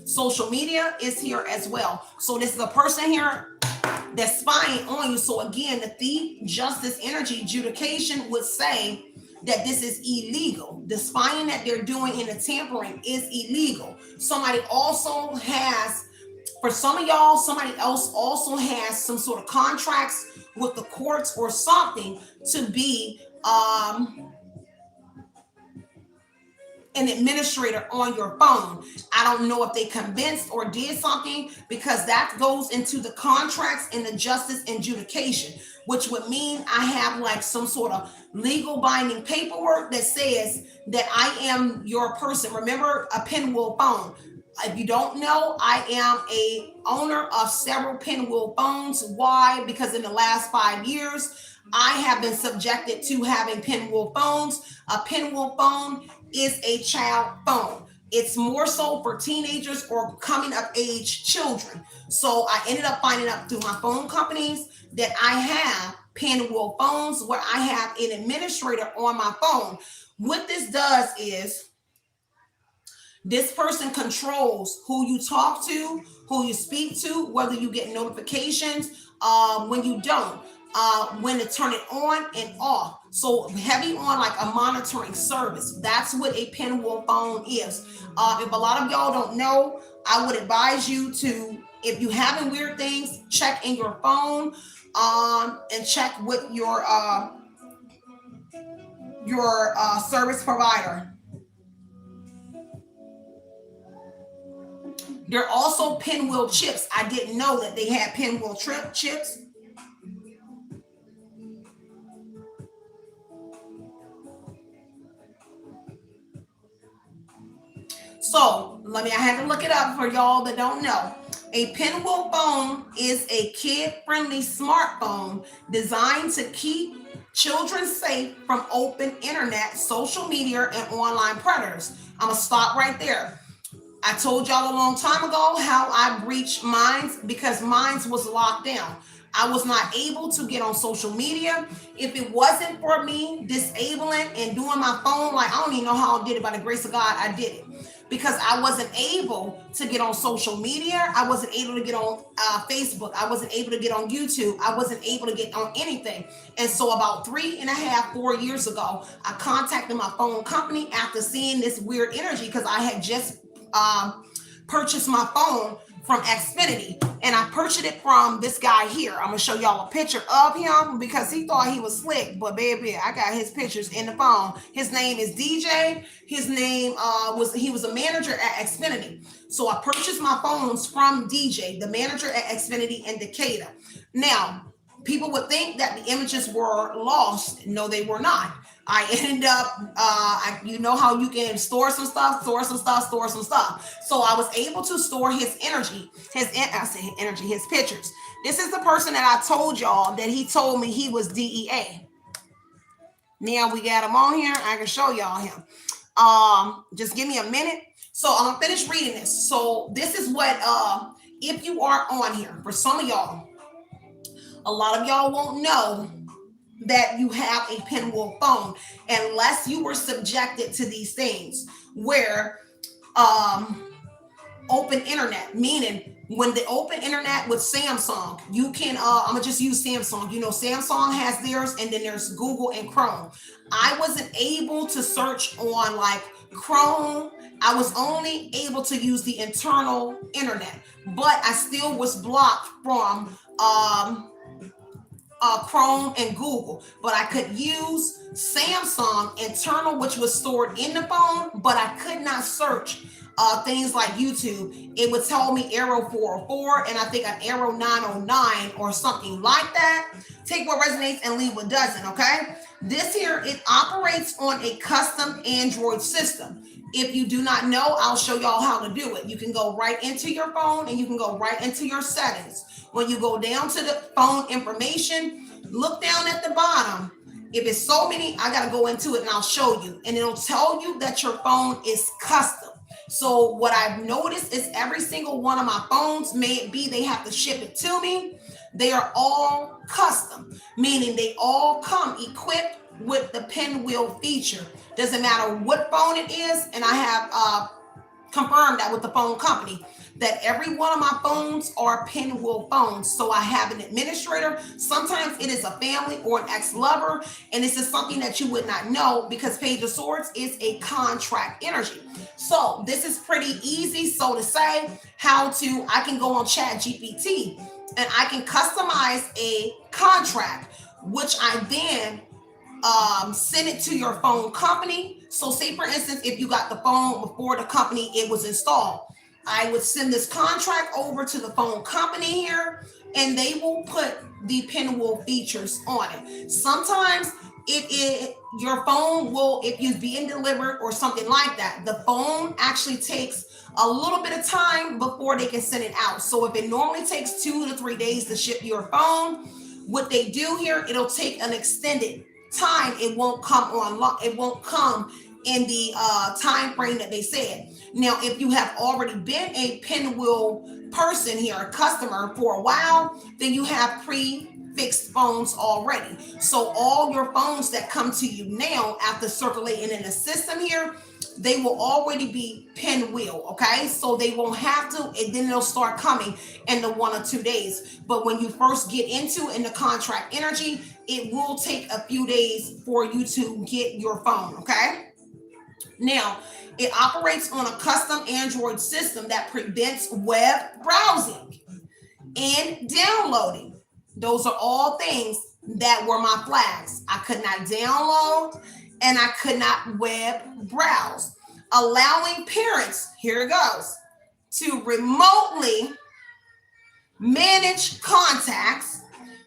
Social media is here as well. So this is a person here that's spying on you. So again, the thief, justice energy, adjudication would say that this is illegal. The spying that they're doing in the tampering is illegal. Somebody also has, for some of y'all, somebody else also has some sort of contracts with the courts or something to be an administrator on your phone. I don't know if they convinced or did something, because that goes into the contracts and the justice and adjudication, which would mean I have like some sort of legal binding paperwork that says that I am your person. Remember, a Pinwheel phone. If you don't know, I am a owner of several Pinwheel phones. Why? Because in the last 5 years, I have been subjected to having Pinwheel phones. A Pinwheel phone is a child phone. It's more so for teenagers or coming of age children. So I ended up finding out through my phone companies that I have Pinwheel phones where I have an administrator on my phone. What this does is this person controls who you talk to, who you speak to, whether you get notifications, when you don't, when to turn it on and off. So heavy on like a monitoring service. That's what a Pinwheel phone is. If a lot of y'all don't know, I would advise you to, if you having weird things, check in your phone and check with your service provider. There are also Pinwheel chips. I didn't know that they had Pinwheel chips. So I had to look it up for y'all that don't know. A Pinwheel phone is a kid-friendly smartphone designed to keep children safe from open internet, social media, and online predators. I'm gonna stop right there. I told y'all a long time ago how I breached mines because mines was locked down. I was not able to get on social media. If it wasn't for me disabling and doing my phone, like I don't even know how I did it, by the grace of God, I did it. Because I wasn't able to get on social media. I wasn't able to get on Facebook. I wasn't able to get on YouTube. I wasn't able to get on anything. And so about 3.5, 4 years ago, I contacted my phone company after seeing this weird energy, because I had just purchased my phone from Xfinity, and I purchased it from this guy here. I'm gonna show y'all a picture of him because he thought he was slick, but baby, I got his pictures in the phone. His name is DJ. His name he was a manager at Xfinity. So I purchased my phones from DJ, the manager at Xfinity in Decatur. Now, people would think that the images were lost. No, they were not. I ended up, you know how you can store some stuff. So I was able to store his energy, his pictures. This is the person that I told y'all that he told me he was DEA. Now we got him on here. I can show y'all him. Just give me a minute. So I'm gonna finish reading this. So this is what, if you are on here, for some of y'all, a lot of y'all won't know that you have a Pinwheel phone unless you were subjected to these things where open internet, meaning when the open internet with Samsung, you can, I'm gonna just use Samsung. You know, Samsung has theirs, and then there's Google and Chrome. I wasn't able to search on like Chrome. I was only able to use the internal internet, but I still was blocked from Chrome and Google, but I could use Samsung internal, which was stored in the phone, but I could not search things like YouTube. It would tell me arrow 404 and I think an arrow 909 or something like that. Take what resonates and leave what doesn't, okay? This here, it operates on a custom Android system. If you do not know, I'll show y'all how to do it. You can go right into your phone and you can go right into your settings. When you go down to the phone information, look down at the bottom. If it's so many, I got to go into it and I'll show you. And it'll tell you that your phone is custom. So what I've noticed is every single one of my phones, may it be they have to ship it to me, they are all custom, meaning they all come equipped with the Pinwheel feature. Doesn't matter what phone it is, and I have confirmed that with the phone company, that every one of my phones are Pinwheel phones. So I have an administrator. Sometimes it is a family or an ex-lover, and this is something that you would not know because Page of Swords is a contract energy. So this is pretty easy, so to say, I can go on Chat GPT and I can customize a contract, which I then send it to your phone company. So say for instance, if you got the phone before the company it was installed, I would send this contract over to the phone company here, and they will put the Pinwheel features on it. Sometimes your phone will, if you're being delivered or something like that, the phone actually takes a little bit of time before they can send it out. So if it normally takes 2 to 3 days to ship your phone, what they do here, it'll take an extended time. It won't come on. It won't come in the time frame that they said. Now, if you have already been a Pinwheel person here, a customer for a while, then you have prefixed phones already. So all your phones that come to you now after circulating in the system here, they will already be Pinwheel, okay? So they won't have to, and then they'll start coming in the 1 or 2 days. But when you first get into in the contract energy, it will take a few days for you to get your phone, okay? Now, it operates on a custom Android system that prevents web browsing and downloading. Those are all things that were my flags. I could not download and I could not web browse. Allowing parents, here it goes, to remotely manage contacts,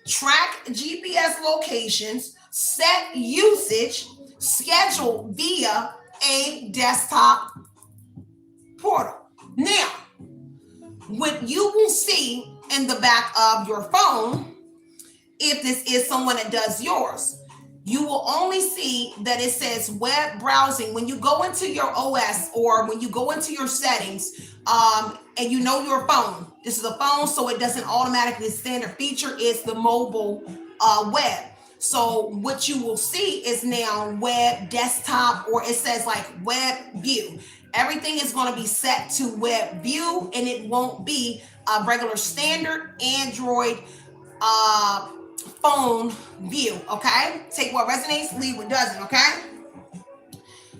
track GPS locations, set usage, schedule via a desktop portal. Now, what you will see in the back of your phone, if this is someone that does yours, you will only see that it says web browsing. When you go into your OS or when you go into your settings, and you know your phone, this is a phone, so it doesn't automatically, standard feature is the mobile web. So what you will see is now web desktop, or it says like web view. Everything is going to be set to web view, and it won't be a regular standard Android phone view, okay? Take what resonates, leave what doesn't, okay?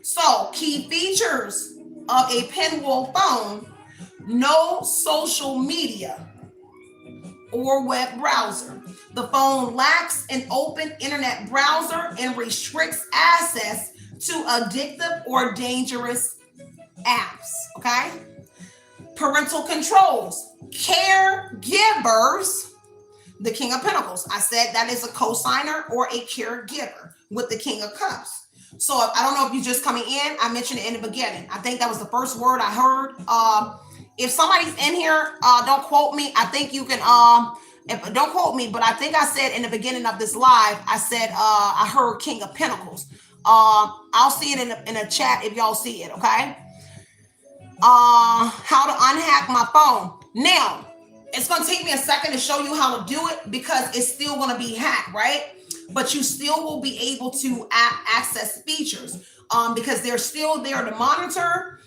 So key features of a Pinwheel phone: no social media or web browser. The phone lacks an open internet browser and restricts access to addictive or dangerous apps, okay? Parental controls: caregivers, the King of Pentacles. I said that is a cosigner or a caregiver with the King of Cups. So I don't know if you're just coming in, I mentioned it in the beginning. I think that was the first word I heard. If somebody's in here, don't quote me. I think you can, don't quote me, but I think I said in the beginning of this live, I said, I heard King of Pentacles. I'll see it in the chat if y'all see it, okay? How to unhack my phone. Now, it's going to take me a second to show you how to do it because it's still going to be hacked, right? But you still will be able to access features because they're still there to monitor.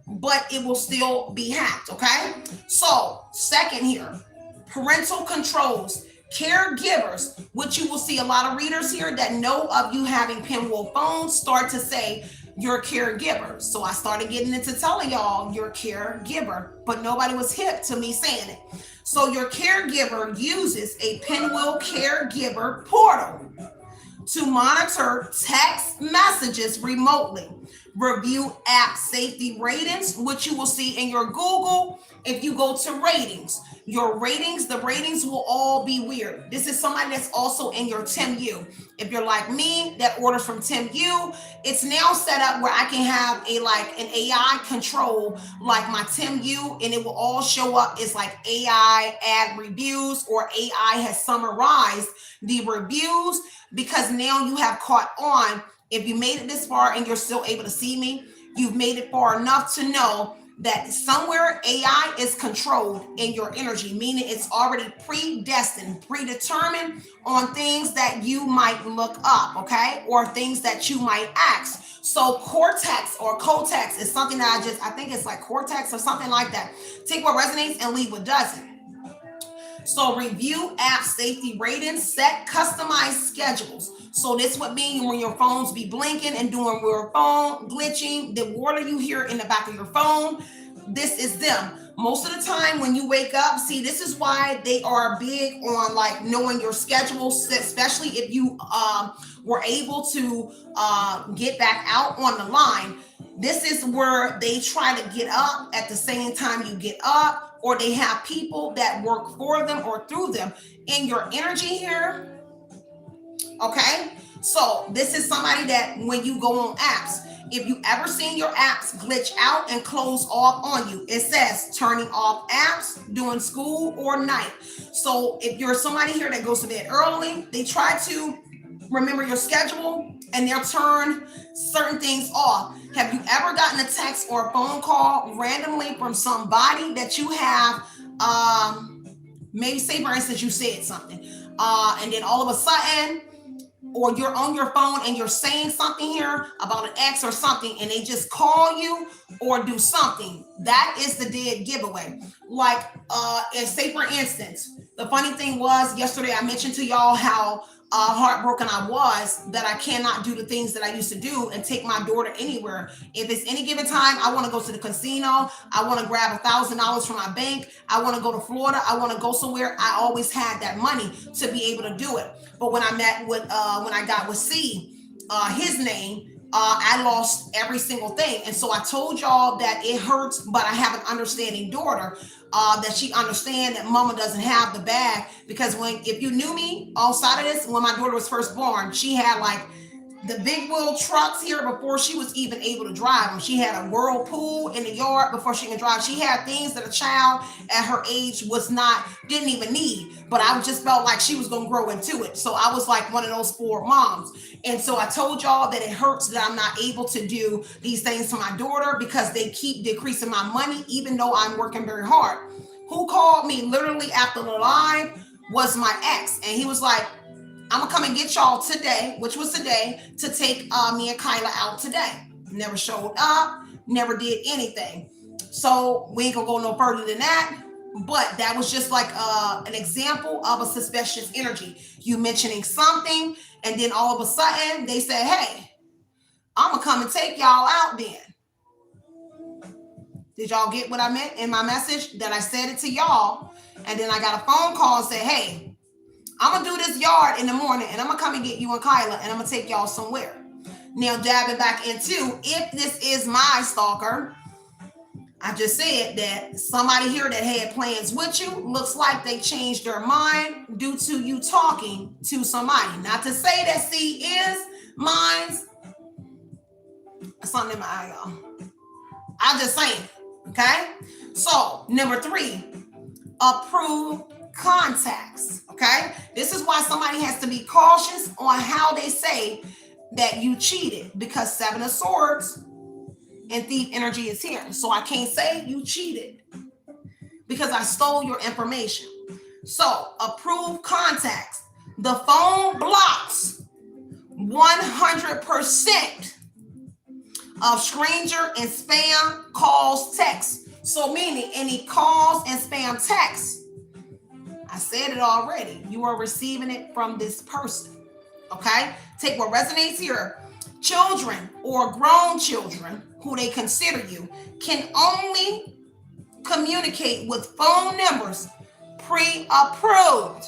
but it will still be hacked, okay? So, second here, parental controls. Caregivers, which you will see a lot of readers here that know of you having Pinwheel phones, start to say you're a caregiver. So I started getting into telling y'all you're a caregiver, but nobody was hip to me saying it. So your caregiver uses a Pinwheel caregiver portal to monitor text messages remotely, review app safety ratings, which you will see in your Google. If you go to ratings, your ratings, the ratings will all be weird. This is somebody that's also in your TimU. If you're like me that orders from TimU, it's now set up where I can have an AI control like my TimU, and it will all show up as like AI ad reviews, or AI has summarized the reviews, because now you have caught on. If you made it this far and you're still able to see me, you've made it far enough to know that somewhere AI is controlled in your energy, meaning it's already predestined, predetermined on things that you might look up, okay? Or things that you might ask. So Cortex or Cotex is something that I think it's like Cortex or something like that. Take what resonates and leave what doesn't. So review app safety ratings, set customized schedules. So this would mean when your phones be blinking and doing your phone glitching, the water you hear in the back of your phone, this is them. Most of the time when you wake up, see, this is why they are big on like knowing your schedule, especially if you were able to get back out on the line. This is where they try to get up at the same time you get up, or they have people that work for them or through them in your energy here. Okay, so this is somebody that when you go on apps, if you ever seen your apps glitch out and close off on you, it says turning off apps during school or night. So if you're somebody here that goes to bed early, they try to remember your schedule and they'll turn certain things off. Have you ever gotten a text or a phone call randomly from somebody that you have, maybe say for instance you said something, and then all of a sudden, or you're on your phone and you're saying something here about an ex or something, and they just call you or do something? That is the dead giveaway. Like, and say for instance, the funny thing was yesterday I mentioned to y'all how heartbroken I was that I cannot do the things that I used to do and take my daughter anywhere. If it's any given time, I want to go to the casino, I want to grab $1,000 from my bank, I want to go to Florida, I want to go somewhere, I always had that money to be able to do it. But when I met with, when I got with his name, I lost every single thing. And so I told y'all that it hurts, but I have an understanding daughter, that she understand that mama doesn't have the bag. Because if you knew me outside of this, when my daughter was first born, she had like the big wheel trucks here before she was even able to drive them. She had a whirlpool in the yard before she could drive. She had things that a child at her age didn't even need, but I just felt like she was going to grow into it. So I was like one of those 4 moms. And so I told y'all that it hurts that I'm not able to do these things to my daughter because they keep decreasing my money, even though I'm working very hard. Who called me literally after the live was my ex. And he was like, I'm gonna come and get y'all today, which was today, to take me and Kyla out today. Never showed up, never did anything. So we ain't gonna go no further than that. But that was just like an example of a suspicious energy. You mentioning something, and then all of a sudden they said, hey, I'm gonna come and take y'all out then. Did y'all get what I meant in my message? That I said it to y'all, and then I got a phone call and said, hey, I'm gonna do this yard in the morning, and I'm gonna come and get you and Kyla, and I'm gonna take y'all somewhere. Now, dabbing back into, if this is my stalker, I just said that somebody here that had plans with you, looks like they changed their mind due to you talking to somebody. Not to say that C is mine. Something in my eye, y'all. I'm just saying, okay? So, number 3, approve contacts. Okay, this is why somebody has to be cautious on how they say that you cheated, because 7 of Swords and Thief energy is here. So I can't say you cheated because I stole your information. So approve contacts. The phone blocks 100% of stranger and spam calls, texts. So meaning any calls and spam texts, I said it already, you are receiving it from this person. Okay? Take what resonates here. Children or grown children who they consider you can only communicate with phone numbers pre-approved.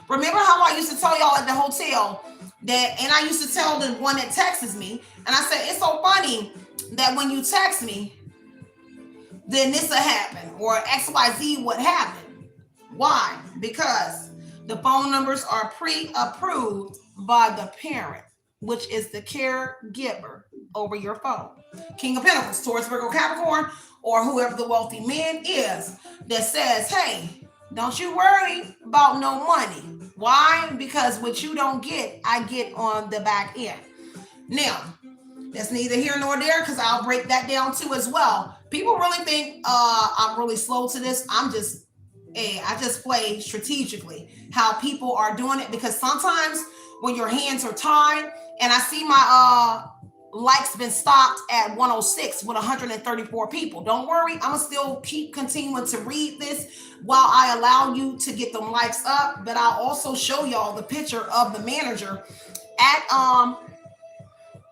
Remember how I used to tell y'all at the hotel that, and I used to tell the one that texts me, and I said, it's so funny that when you text me, then this will happen, or XYZ would happen. Why? Because the phone numbers are pre-approved by the parent, which is the caregiver over your phone. King of Pentacles, Taurus, Virgo, Capricorn, or whoever the wealthy man is that says, hey, don't you worry about no money. Why? Because what you don't get, I get on the back end. Now, that's neither here nor there, because I'll break that down too as well. People really think I'm really slow to this. I just play strategically how people are doing it, because sometimes when your hands are tied, and I see my likes been stopped at 106 with 134 people. Don't worry, I'm gonna still keep continuing to read this while I allow you to get them likes up, but I'll also show y'all the picture of the manager at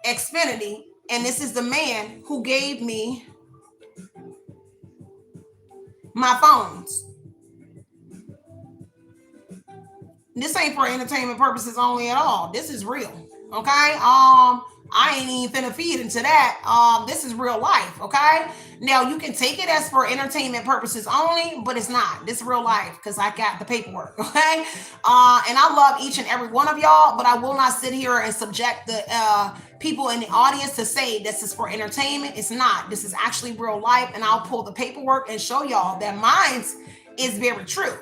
Xfinity, and this is the man who gave me my phones. This ain't for entertainment purposes only at all. This is real, okay? I ain't even finna feed into that. This is real life, okay? Now, you can take it as for entertainment purposes only, but it's not. This is real life, because I got the paperwork, okay? And I love each and every one of y'all, but I will not sit here and subject the people in the audience to say this is for entertainment. It's not. This is actually real life, and I'll pull the paperwork and show y'all that mine is very true.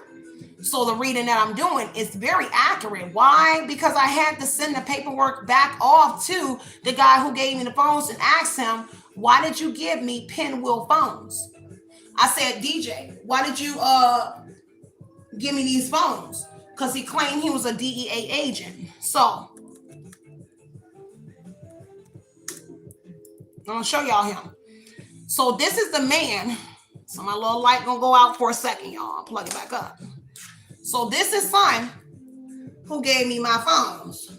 So the reading that I'm doing is very accurate. Why? Because I had to send the paperwork back off to the guy who gave me the phones and asked him, why did you give me Pinwheel phones? I said, DJ, why did you give me these phones? Because he claimed he was a DEA agent. So I'm going to show y'all him. So this is the man. So my little light going to go out for a second, y'all. I'll plug it back up. So this is Spyn who gave me my phones.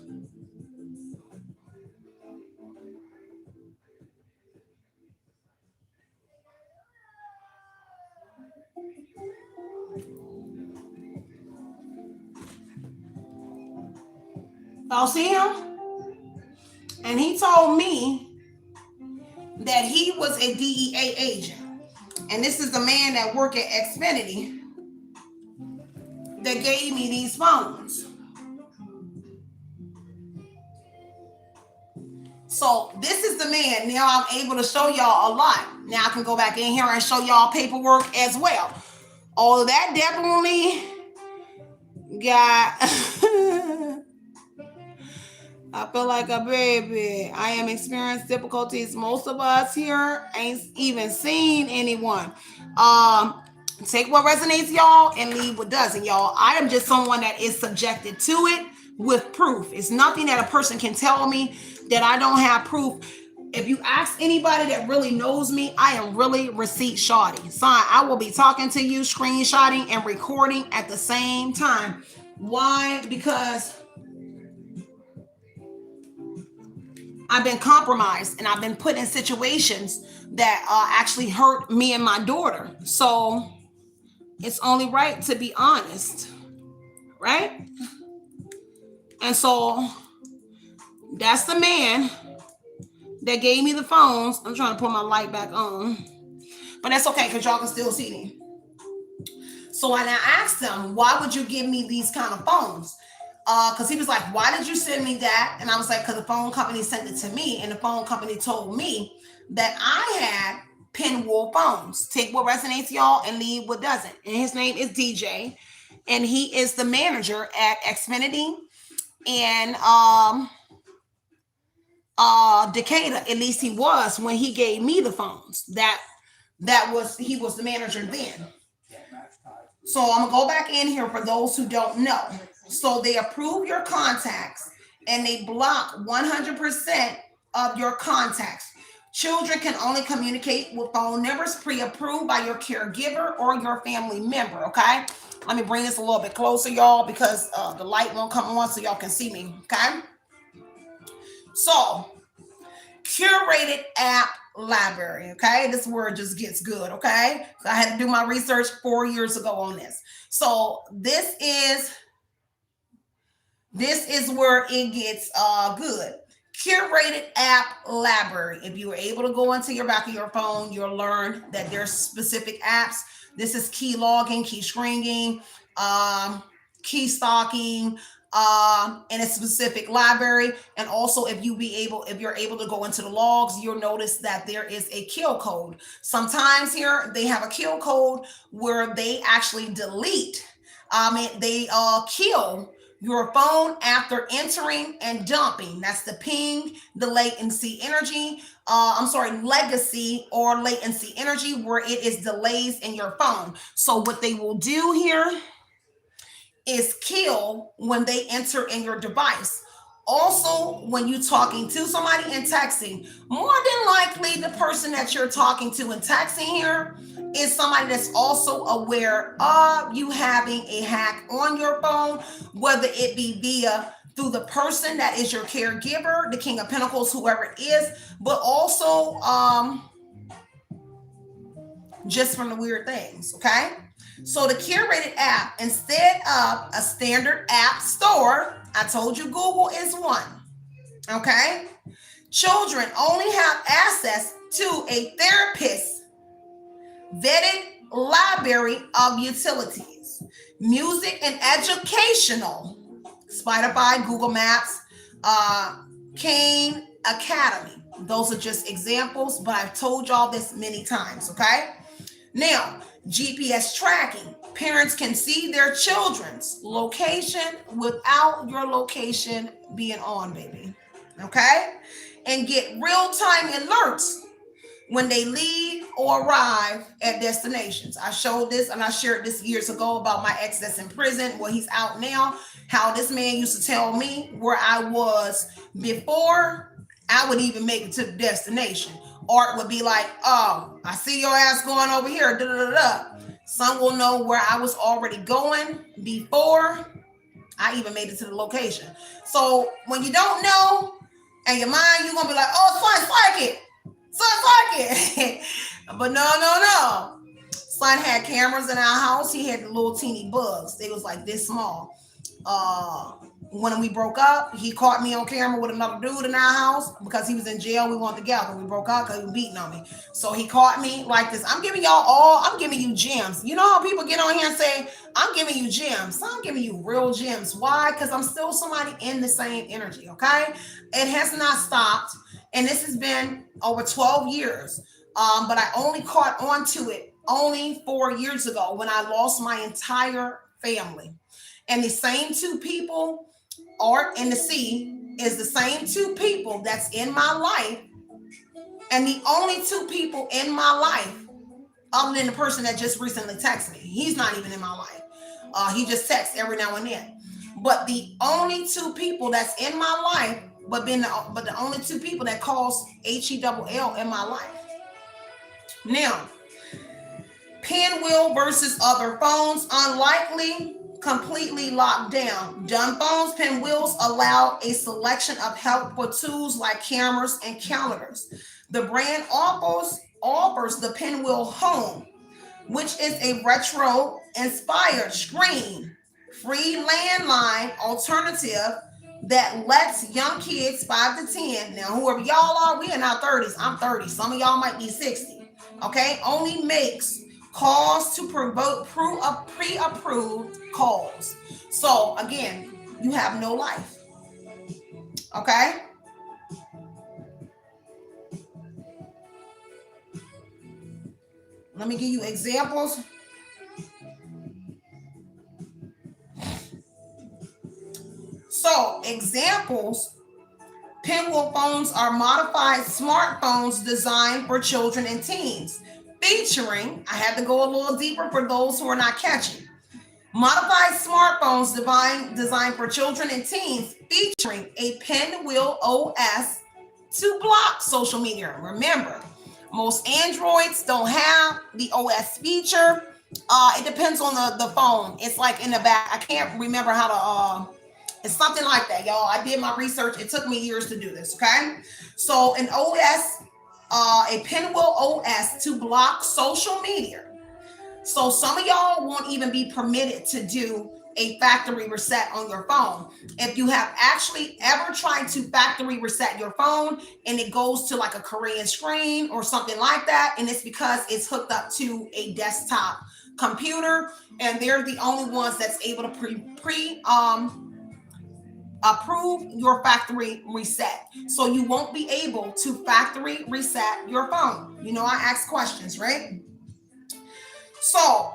Y'all see him? And he told me that he was a DEA agent. And this is the man that worked at Xfinity that gave me these phones. So this is the man. Now I'm able to show y'all a lot. Now I can go back in here and show y'all paperwork as well. All of that definitely got I feel like a baby. I am experiencing difficulties. Most of us here ain't even seen anyone. Take what resonates, y'all, and leave what doesn't, y'all. I am just someone that is subjected to it with proof. It's nothing that a person can tell me that I don't have proof. If you ask anybody that really knows me, I am really receipt shoddy. So I will be talking to you, screenshotting and recording at the same time. Why? Because I've been compromised and I've been put in situations that actually hurt me and my daughter. So it's only right to be honest, right? And so that's the man that gave me the phones. I'm trying to put my light back on, but that's okay because y'all can still see me. So when I asked him, why would you give me these kind of phones? Because he was like, why did you send me that? And I was like, because the phone company sent it to me, and the phone company told me that I had Pinwheel phones. Take what resonates, y'all, and leave what doesn't. And his name is DJ, and he is the manager at Xfinity and Decatur. At least he was when he gave me the phones. He was the manager then. So I'm gonna go back in here for those who don't know. So they approve your contacts and they block 100% of your contacts. Children can only communicate with phone numbers pre-approved by your caregiver or your family member, okay? Let me bring this a little bit closer, y'all, because the light won't come on so y'all can see me, okay? So, curated app library, okay? This word just gets good, okay? So I had to do my research 4 years ago on this. So this is where it gets good. Curated app library. If you were able to go into your back of your phone, you'll learn that there's specific apps. This is key logging, key screening, key stalking, in a specific library. And also if you're able to go into the logs, you'll notice that there is a kill code. Sometimes here they have a kill code where they actually delete, they kill your phone after entering and dumping. That's the ping, the latency energy. Legacy or latency energy, where it is delays in your phone. So what they will do here is kill when they enter in your device. Also, when you're talking to somebody and texting, more than likely the person that you're talking to and texting here is somebody that's also aware of you having a hack on your phone, whether it be through the person that is your caregiver, the King of Pentacles, whoever it is, but also just from the weird things, okay? So the curated app, instead of a standard app store, I told you Google is one, okay? Children only have access to a therapist vetted library of utilities, music and educational, Spotify, Google Maps, Kane Academy. Those are just examples, but I've told y'all this many times, okay? Now, GPS tracking. Parents can see their children's location without your location being on, baby, okay? And get real-time alerts when they leave or arrive at destinations. I showed this and I shared this years ago about my ex that's in prison. Well, he's out now. How this man used to tell me where I was before I would even make it to the destination. Art would be like, oh, I see your ass going over here. Da, da, da, da. Some will know where I was already going before I even made it to the location. So when you don't know and your mind, you're going to be like, oh, son's like it. Son's like it. But no. Son had cameras in our house. He had the little teeny bugs. They was like this small. When we broke up, he caught me on camera with another dude in our house because he was in jail. We weren't together. We broke up because he was beating on me. So he caught me like this. I'm giving you gems. You know how people get on here and say, I'm giving you gems. So I'm giving you real gems. Why? Because I'm still somebody in the same energy, okay? It has not stopped. And this has been over 12 years. But I only caught on to it only 4 years ago when I lost my entire family. And the same two people, Art and the C, is the same two people that's in my life. And the only two people in my life, other than the person that just recently texted me, he's not even in my life. He just texts every now and then. But the only two people that's in my life, but the only two people that cause HELL in my life. Now, Pinwheel versus other phones, unlikely, completely locked down. Dumb phones, Pinwheels allow a selection of helpful tools like cameras and calendars. The brand offers the Pinwheel Home, which is a retro-inspired screen, free landline alternative that lets young kids 5 to 10. Now, whoever y'all are, we in our 30s. I'm 30. Some of y'all might be 60. Okay, only makes calls to pre-approved calls. So again, you have no life. Okay. Let me give you examples. So examples, Pinwheel phones are modified smartphones designed for children and teens. Featuring, I had to go a little deeper for those who are not catching. Modified smartphones designed for children and teens, featuring a Pinwheel OS to block social media. Remember, most Androids don't have the OS feature. It depends on the phone. It's like in the back. I can't remember how to, it's something like that, y'all. I did my research. It took me years to do this, okay? So an OS, a Pinwheel OS to block social media. So some of y'all won't even be permitted to do a factory reset on your phone. If you have actually ever tried to factory reset your phone and it goes to like a Korean screen or something like that, and it's because it's hooked up to a desktop computer, and they're the only ones that's able to approve your factory reset. So you won't be able to factory reset your phone. You know, I ask questions, right? So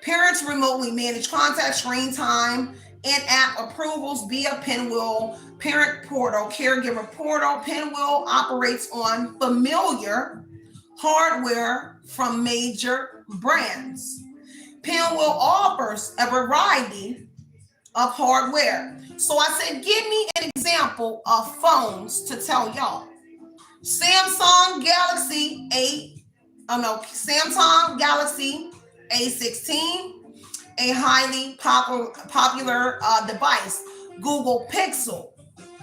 parents remotely manage contact, screen time, and app approvals via Pinwheel parent portal, caregiver portal. Pinwheel operates on familiar hardware from major brands. Pinwheel offers a variety of hardware. So I said, give me an example of phones to tell y'all. Samsung Galaxy A16, a highly popular device. Google Pixel,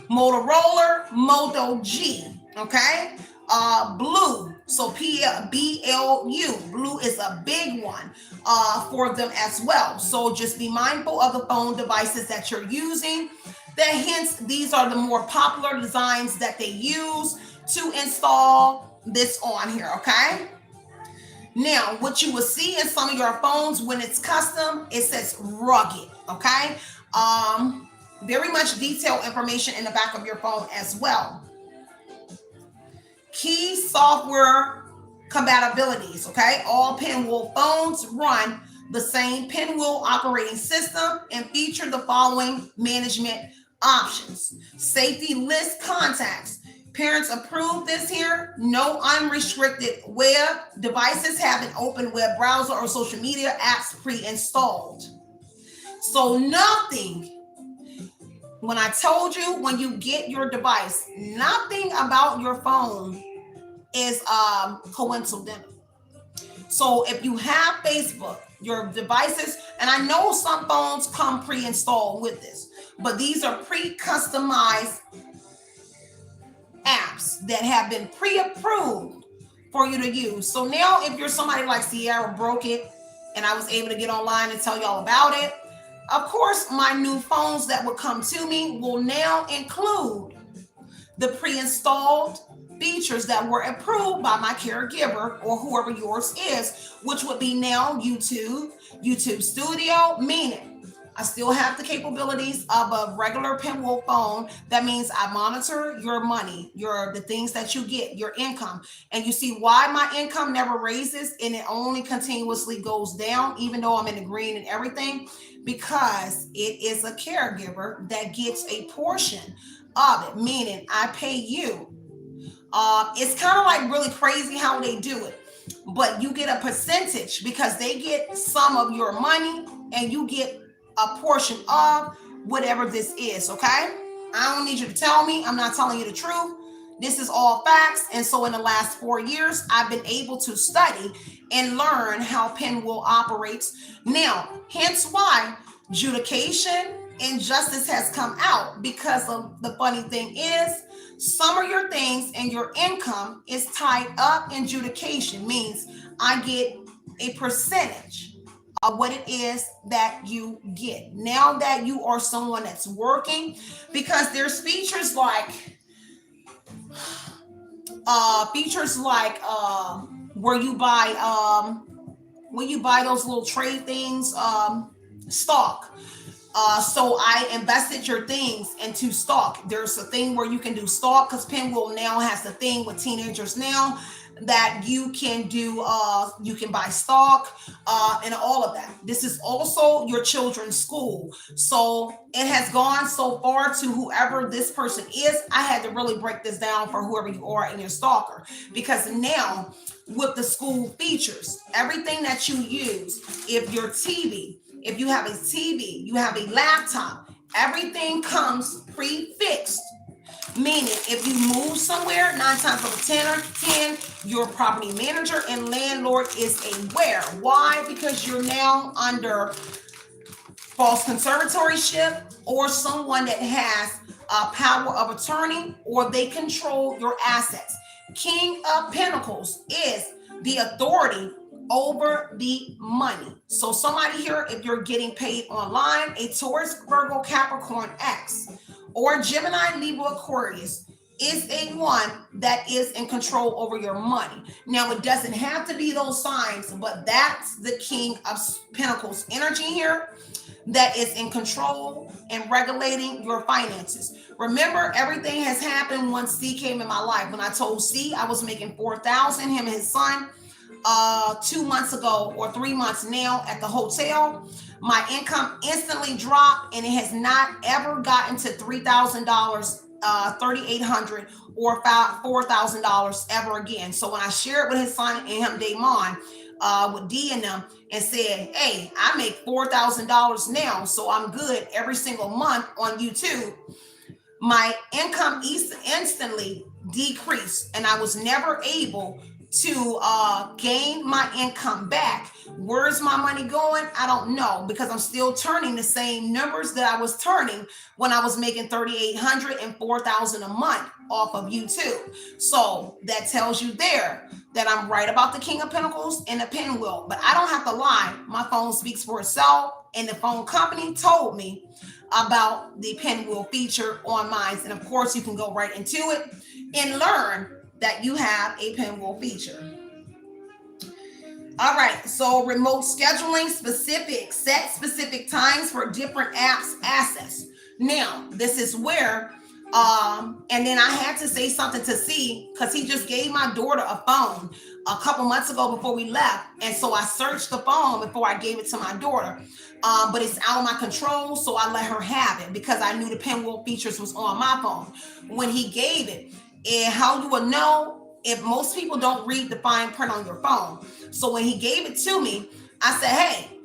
Motorola Moto G, okay? Blue, so BLU, Blue is a big one for them as well. So just be mindful of the phone devices that you're using. Hence, these are the more popular designs that they use to install this on here, okay? Now, what you will see in some of your phones when it's custom, it says rugged, okay? Very much detailed information in the back of your phone as well. Key software compatibilities, okay? All Pinwheel phones run the same Pinwheel operating system and feature the following management options. Safety list contacts. Parents approve this here. No unrestricted web. Devices have an open web browser or social media apps pre-installed. So nothing, when I told you when you get your device, nothing about your phone is coincidental. So if you have Facebook, your devices, and I know some phones come pre-installed with this, but these are pre-customized apps that have been pre-approved for you to use. So now if you're somebody like Sierra broke it and I was able to get online and tell y'all about it, of course my new phones that would come to me will now include the pre-installed features that were approved by my caregiver or whoever yours is, which would be now YouTube Studio, meaning I still have the capabilities of a regular Pinwheel phone. That means I monitor your money, the things that you get, your income. And you see why my income never raises and it only continuously goes down, even though I'm in the green and everything, because it is a caregiver that gets a portion of it, meaning I pay you. It's kind of like really crazy how they do it, but you get a percentage because they get some of your money and you get a portion of whatever this is, okay? I don't need you to tell me. I'm not telling you the truth. This is all facts. And so in the last 4 years, I've been able to study and learn how Pinwheel operates. Now, hence why adjudication and justice has come out, because of the funny thing is some of your things and your income is tied up in adjudication, means I get a percentage of what it is that you get. Now that you are someone that's working, because there's features like where you buy those little trade things, stock. So I invested your things into stock. There's a thing where you can do stock, because Pinwheel now has the thing with teenagers now that you can do, you can buy stock and all of that. This is also your children's school. So it has gone so far to whoever this person is. I had to really break this down for whoever you are and your stalker, because now with the school features, everything that you use, if your TV, if you have a TV, you have a laptop, everything comes prefixed Meaning, if you move somewhere, 9 times out of 10, your property manager and landlord is aware. Why? Because you're now under false conservatorship or someone that has a power of attorney, or they control your assets. King of Pentacles is the authority over the money. So somebody here, if you're getting paid online, a Taurus, Virgo, Capricorn, X, or Gemini, Libra, Aquarius, is a one that is in control over your money. Now, it doesn't have to be those signs, but that's the King of Pentacles energy here that is in control and regulating your finances. Remember, everything has happened once C came in my life. When I told C I was making $4,000, him and his son, 2 months ago or 3 months now at the hotel, my income instantly dropped, and it has not ever gotten to $3,000, $3,800 or $4,000 ever again. So when I shared with his son and him, Damon, with D and them, and said, hey, I make $4,000 now, so I'm good every single month on YouTube, my income instantly decreased, and I was never able to gain my income back. Where's my money going? I don't know, because I'm still turning the same numbers that I was turning when I was making $3,800 and $4,000 a month off of YouTube. So that tells you there that I'm right about the King of Pentacles and the Pinwheel. But I don't have to lie. My phone speaks for itself, and the phone company told me about the Pinwheel feature on mine. And of course, you can go right into it and learn that you have a Pinwheel feature. All right, so remote scheduling, set specific times for different apps access. Now, this is where, and then I had to say something to C, because he just gave my daughter a phone a couple months ago before we left. And so I searched the phone before I gave it to my daughter. But it's out of my control, so I let her have it because I knew the Pinwheel features was on my phone. When he gave it, and how you will know if most people don't read the fine print on your phone. So when he gave it to me, I said, hey,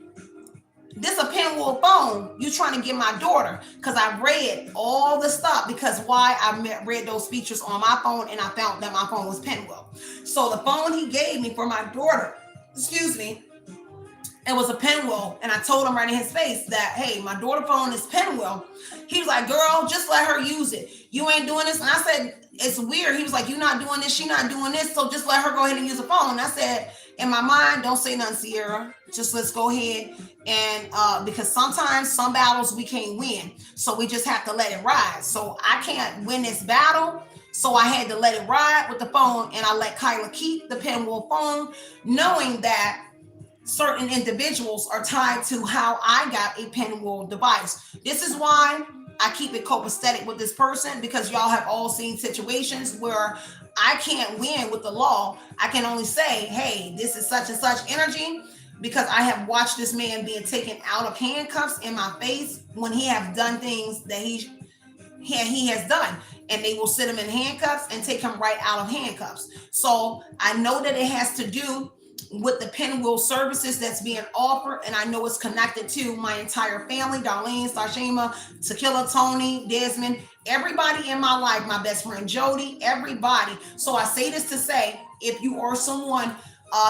this a Pinwheel phone you trying to give my daughter, because I read all the stuff, because why I read those features on my phone, and I found that my phone was Pinwheel. So the phone he gave me for my daughter, it was a Pinwheel, and I told him right in his face that, hey, my daughter phone is Pinwheel. He was like, girl, just let her use it. You ain't doing this. And I said, it's weird. He was like, you're not doing this, she not doing this, so just let her go ahead and use the phone. And I said, in my mind, don't say nothing, Sierra. Just let's go ahead and because sometimes some battles we can't win, so we just have to let it ride. So I can't win this battle, so I had to let it ride with the phone, and I let Kyla keep the Pinwheel phone, knowing that certain individuals are tied to how I got a Pinwheel device. This is why I keep it copacetic with this person, because y'all have all seen situations where I can't win with the law. I can only say, hey, this is such and such energy, because I have watched this man being taken out of handcuffs in my face when he have done things that he has done, and they will sit him in handcuffs and take him right out of handcuffs. So I know that it has to do with the Pinwheel services that's being offered, and I know it's connected to my entire family, Darlene, Sashima, Tequila, Tony, Desmond, everybody in my life, my best friend Jody, everybody. So I say this to say, if you are someone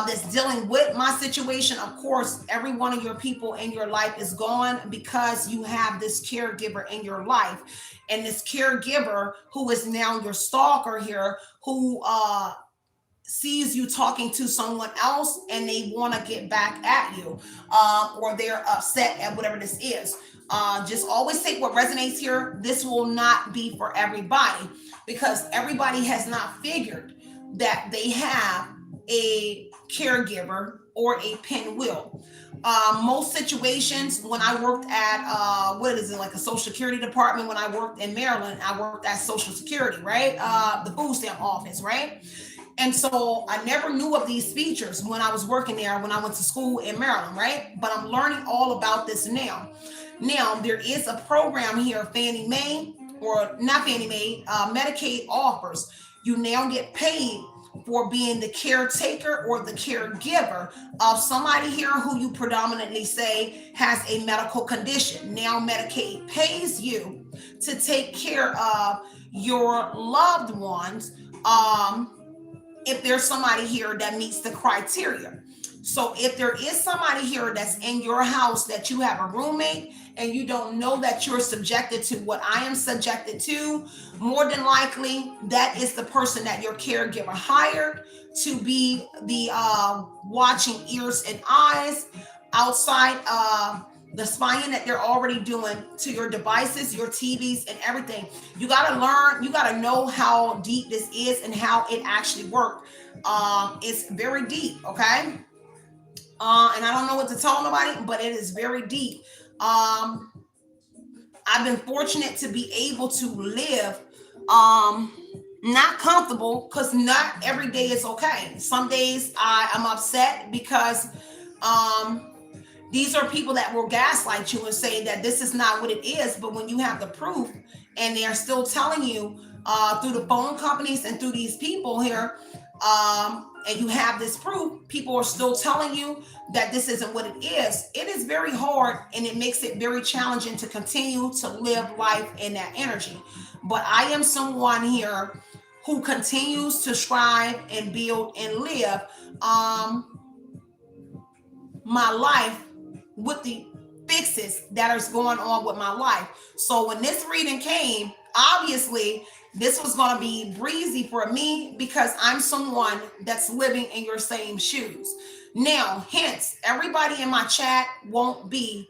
that's dealing with my situation, of course, every one of your people in your life is gone, because you have this caregiver in your life, and this caregiver who is now your stalker here, who sees you talking to someone else, and they want to get back at you, or they're upset at whatever this is. Just always take what resonates here. This will not be for everybody, because everybody has not figured that they have a caregiver or a Pinwheel. Most situations, when I worked at like a Social Security department, when I worked in Maryland, I worked at Social Security, right? The food stamp office, right? And so I never knew of these features when I was working there, when I went to school in Maryland, right? But I'm learning all about this now. Now, there is a program here, Fannie Mae, or not Fannie Mae, Medicaid offers. You now get paid for being the caretaker or the caregiver of somebody here who you predominantly say has a medical condition. Now Medicaid pays you to take care of your loved ones, if there's somebody here that meets the criteria. So if there is somebody here that's in your house that you have a roommate and you don't know that you're subjected to what I am subjected to, more than likely that is the person that your caregiver hired to be the watching ears and eyes outside the spying that they're already doing to your devices, your TVs, and everything. You got to learn, you got to know how deep this is and how it actually works. It's very deep, okay? And I don't know what to tell nobody, but it is very deep. I've been fortunate to be able to live not comfortable, because not every day is okay. Some days I'm upset because these are people that will gaslight you and say that this is not what it is. But when you have the proof and they are still telling you through the phone companies and through these people here, and you have this proof, people are still telling you that this isn't what it is very hard, and it makes it very challenging to continue to live life in that energy. But I am someone here who continues to strive and build and live my life with the fixes that is going on with my life. So when this reading came, obviously this was going to be breezy for me because I'm someone that's living in your same shoes. Now, hence, everybody in my chat won't be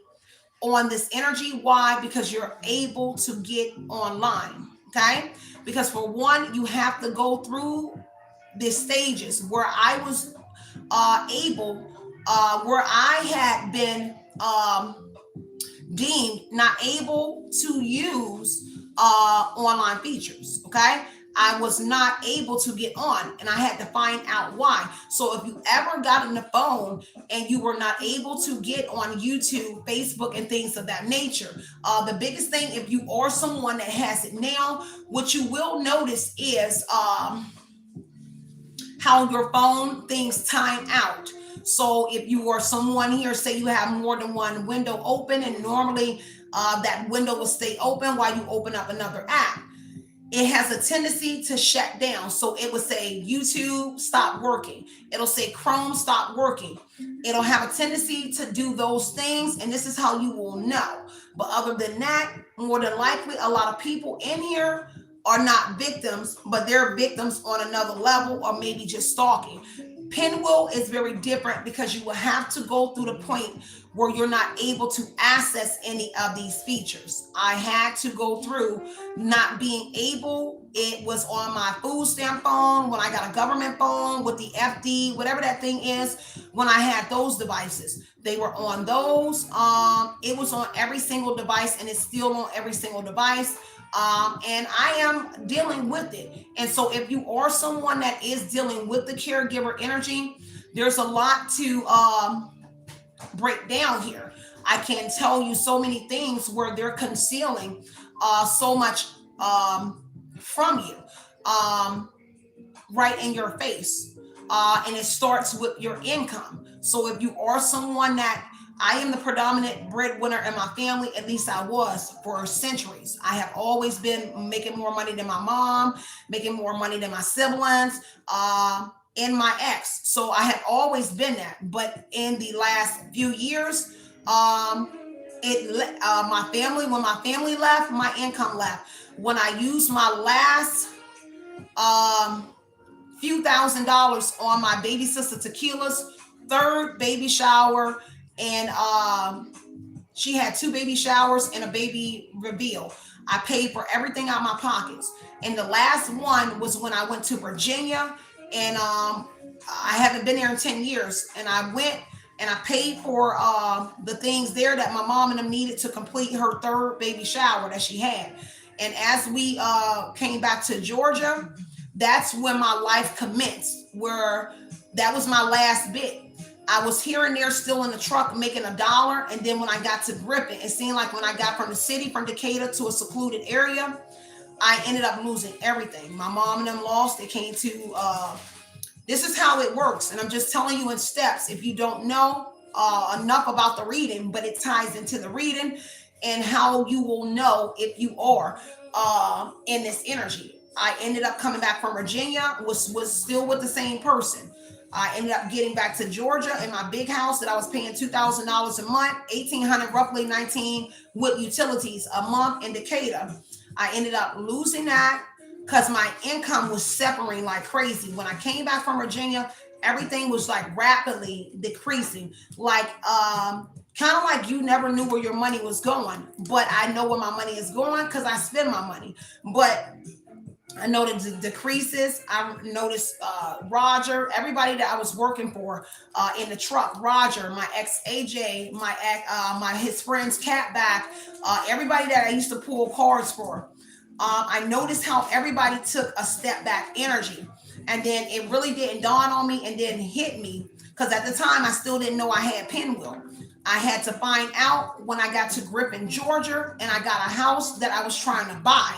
on this energy. Why? Because you're able to get online, okay? Because for one, you have to go through the stages where I was able, where I had been deemed not able to use online features, okay? I was not able to get on, and I had to find out why. So if you ever got on the phone and you were not able to get on YouTube, Facebook, and things of that nature, the biggest thing, if you are someone that has it now, what you will notice is how your phone things time out. So if you are someone here, say you have more than one window open, and normally that window will stay open while you open up another app, it has a tendency to shut down. So it will say YouTube stop working. It'll say Chrome stop working. It'll have a tendency to do those things, and this is how you will know. But other than that, more than likely, a lot of people in here are not victims, but they're victims on another level, or maybe just stalking. Pinwheel is very different because you will have to go through the point where you're not able to access any of these features. I had to go through not being able. It was on my food stamp phone, when I got a government phone with the FD, whatever that thing is, when I had those devices. They were on those. It was on every single device, and it's still on every single device. And I am dealing with it. And so if you are someone that is dealing with the caregiver energy, there's a lot to break down here. I can tell you so many things where they're concealing so much from you right in your face. And it starts with your income. So if you are someone that, I am the predominant breadwinner in my family, at least I was for centuries. I have always been making more money than my mom, making more money than my siblings, and my ex. So I have always been that. But in the last few years, my family, when my family left, my income left. When I used my last few $1,000s on my baby sister Tequila's third baby shower, and she had 2 baby showers and a baby reveal. I paid for everything out of my pockets. And the last one was when I went to Virginia, and I haven't been there in 10 years. And I went and I paid for the things there that my mom and them needed to complete her third baby shower that she had. And as we came back to Georgia, that's when my life commenced, where that was my last bit. I was here and there still in the truck making $1. And then when I got to Griffin, it seemed like when I got from the city, from Decatur to a secluded area, I ended up losing everything. My mom and them lost. They came to, this is how it works. And I'm just telling you in steps. If you don't know enough about the reading, but it ties into the reading and how you will know if you are. in this energy. I ended up coming back from Virginia, was still with the same person. I ended up getting back to Georgia in my big house that I was paying $2,000 a month, 1,800 roughly 19 with utilities a month in Decatur. I ended up losing that because my income was separating like crazy. When I came back from Virginia, everything was like rapidly decreasing. Like kind of like you never knew where your money was going, but I know where my money is going because I spend my money. But I noticed the decreases. I noticed Roger, everybody that I was working for in the truck. Roger, my ex AJ, my his friend's Catback, everybody that I used to pull cards for. I noticed how everybody took a step back energy, and then it really didn't dawn on me and didn't hit me because at the time I still didn't know I had Pinwheel. I had to find out when I got to Griffin, Georgia, and I got a house that I was trying to buy,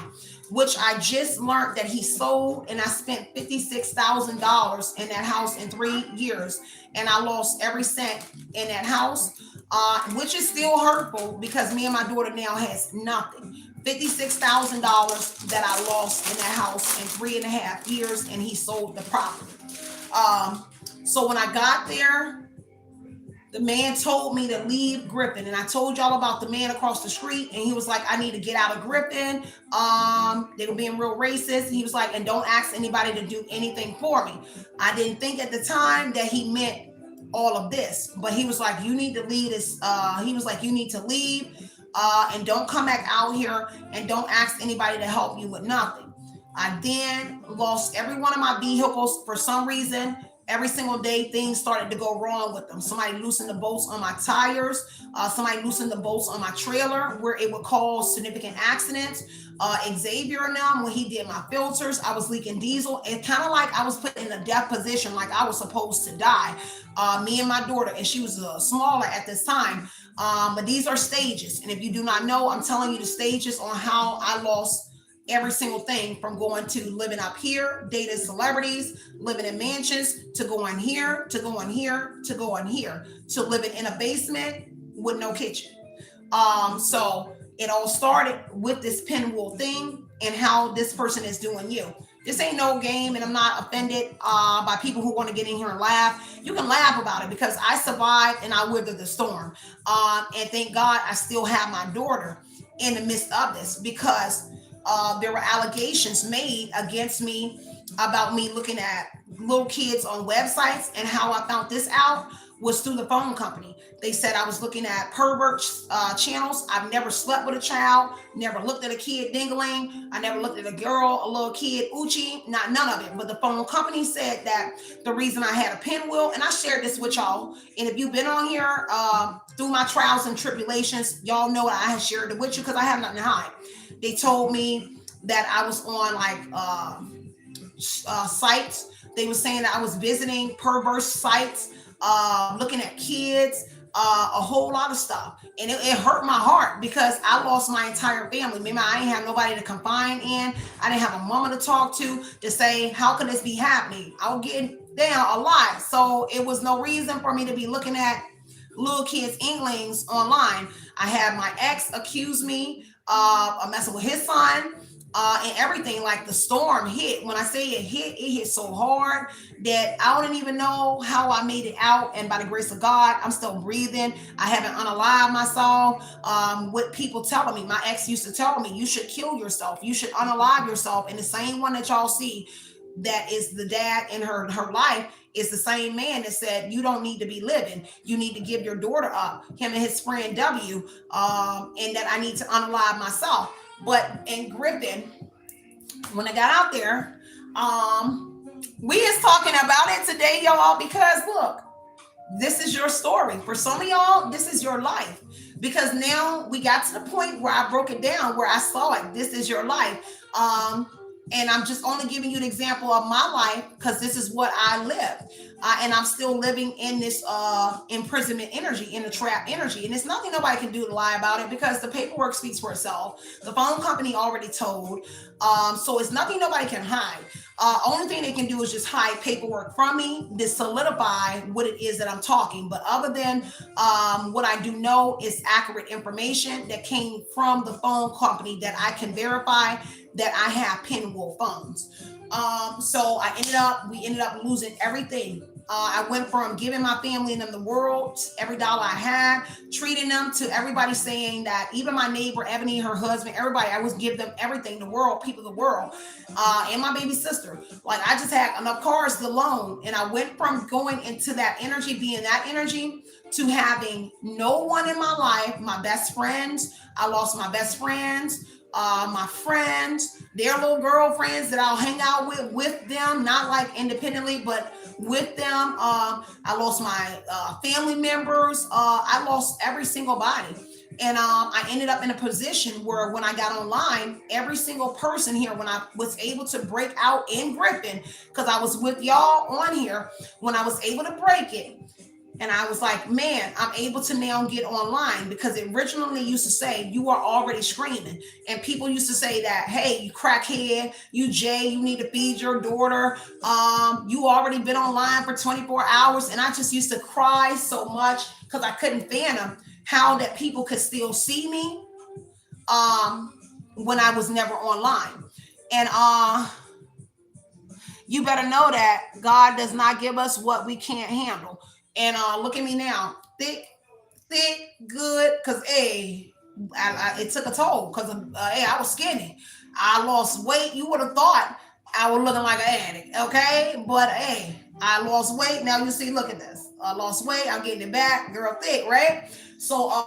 which I just learned that he sold, and I spent $56,000 in that house in 3 years, and I lost every cent in that house, which is still hurtful because me and my daughter now has nothing. $56,000 that I lost in that house in 3.5 years, and he sold the property. So when I got there, the man told me to leave Griffin, and I told y'all about the man across the street, and he was like, I need to get out of Griffin. They were being real racist. He was like, and don't ask anybody to do anything for me. I didn't think at the time that he meant all of this, but he was like, you need to leave this. He was like, you need to leave and don't come back out here, and don't ask anybody to help you with nothing. I then lost every one of my vehicles for some reason. Every single day, things started to go wrong with them. Somebody loosened the bolts on my tires. Somebody loosened the bolts on my trailer where it would cause significant accidents. Xavier and them, when he did my filters, I was leaking diesel. It kind of like I was put in a death position, like I was supposed to die. Me and my daughter, and she was smaller at this time. But these are stages. And if you do not know, I'm telling you the stages on how I lost every single thing, from going to living up here, dating celebrities, living in mansions, to going here, to going here, to going here, to living in a basement with no kitchen. So it all started with this Pinwheel thing and how this person is doing you. This ain't no game, and I'm not offended by people who want to get in here and laugh. You can laugh about it because I survived and I weathered the storm. And thank God I still have my daughter in the midst of this, because there were allegations made against me about me looking at little kids on websites, and how I found this out was through the phone company. They said I was looking at pervert channels. I've never slept with a child, never looked at a kid dingling. I never looked at a girl, a little kid, Uchi, none of it. But the phone company said that the reason I had a Pinwheel, and I shared this with y'all, and if you've been on here through my trials and tribulations, y'all know I have shared it with you because I have nothing to hide. They told me that I was on like sites. They were saying that I was visiting perverse sites, looking at kids, a whole lot of stuff. And it hurt my heart because I lost my entire family. Remember, I didn't have nobody to confide in. I didn't have a mama to talk to say, how can this be happening? I was getting down a lot. So it was no reason for me to be looking at little kids' inklings online. I had my ex accuse me of messing with his son. And everything, like the storm hit. When I say it hit so hard that I don't even know how I made it out. And by the grace of God, I'm still breathing. I haven't unalived myself. With people telling me, my ex used to tell me, you should kill yourself. You should unalive yourself. And the same one that y'all see that is the dad in her life is the same man that said, you don't need to be living. You need to give your daughter up. Him and his friend W. And that I need to unalive myself. But in Griffin, when I got out there, we is talking about it today, y'all, because look, this is your story. For some of y'all, this is your life. Because now we got to the point where I broke it down, where I saw it. This is your life. And I'm just only giving you an example of my life because this is what I live. And I'm still living in this imprisonment energy, in the trap energy. And there's nothing nobody can do to lie about it because the paperwork speaks for itself. The phone company already told. So it's nothing nobody can hide. Only thing they can do is just hide paperwork from me to solidify what it is that I'm talking. But other than what I do know is accurate information that came from the phone company that I can verify that I have Pinwheel phones. So we ended up losing everything. I went from giving my family and them the world, every dollar I had, treating them, to everybody saying that, even my neighbor, Ebony, her husband, everybody, I was give them everything, the world, people, the world, and my baby sister. Like, I just had enough cars to loan. And I went from going into that energy, being that energy, to having no one in my life, my best friends. I lost my best friends. My friends, their little girlfriends that I'll hang out with them, not like independently, but with them. I lost my family members. I lost every single body. And I ended up in a position where when I got online, every single person here, when I was able to break out in Griffin, because I was with y'all on here, when I was able to break it, and I was like, man, I'm able to now get online, because it originally used to say you are already screaming. And people used to say that, hey, you crackhead, you Jay, you need to feed your daughter. You already been online for 24 hours. And I just used to cry so much because I couldn't fathom how that people could still see me when I was never online. And you better know that God does not give us what we can't handle. And look at me now, thick, good. Cause it took a toll. Cause I was skinny. I lost weight. You would have thought I was looking like an addict. Okay, but I lost weight. Now you see. Look at this. I lost weight. I'm getting it back. Girl, thick, right? So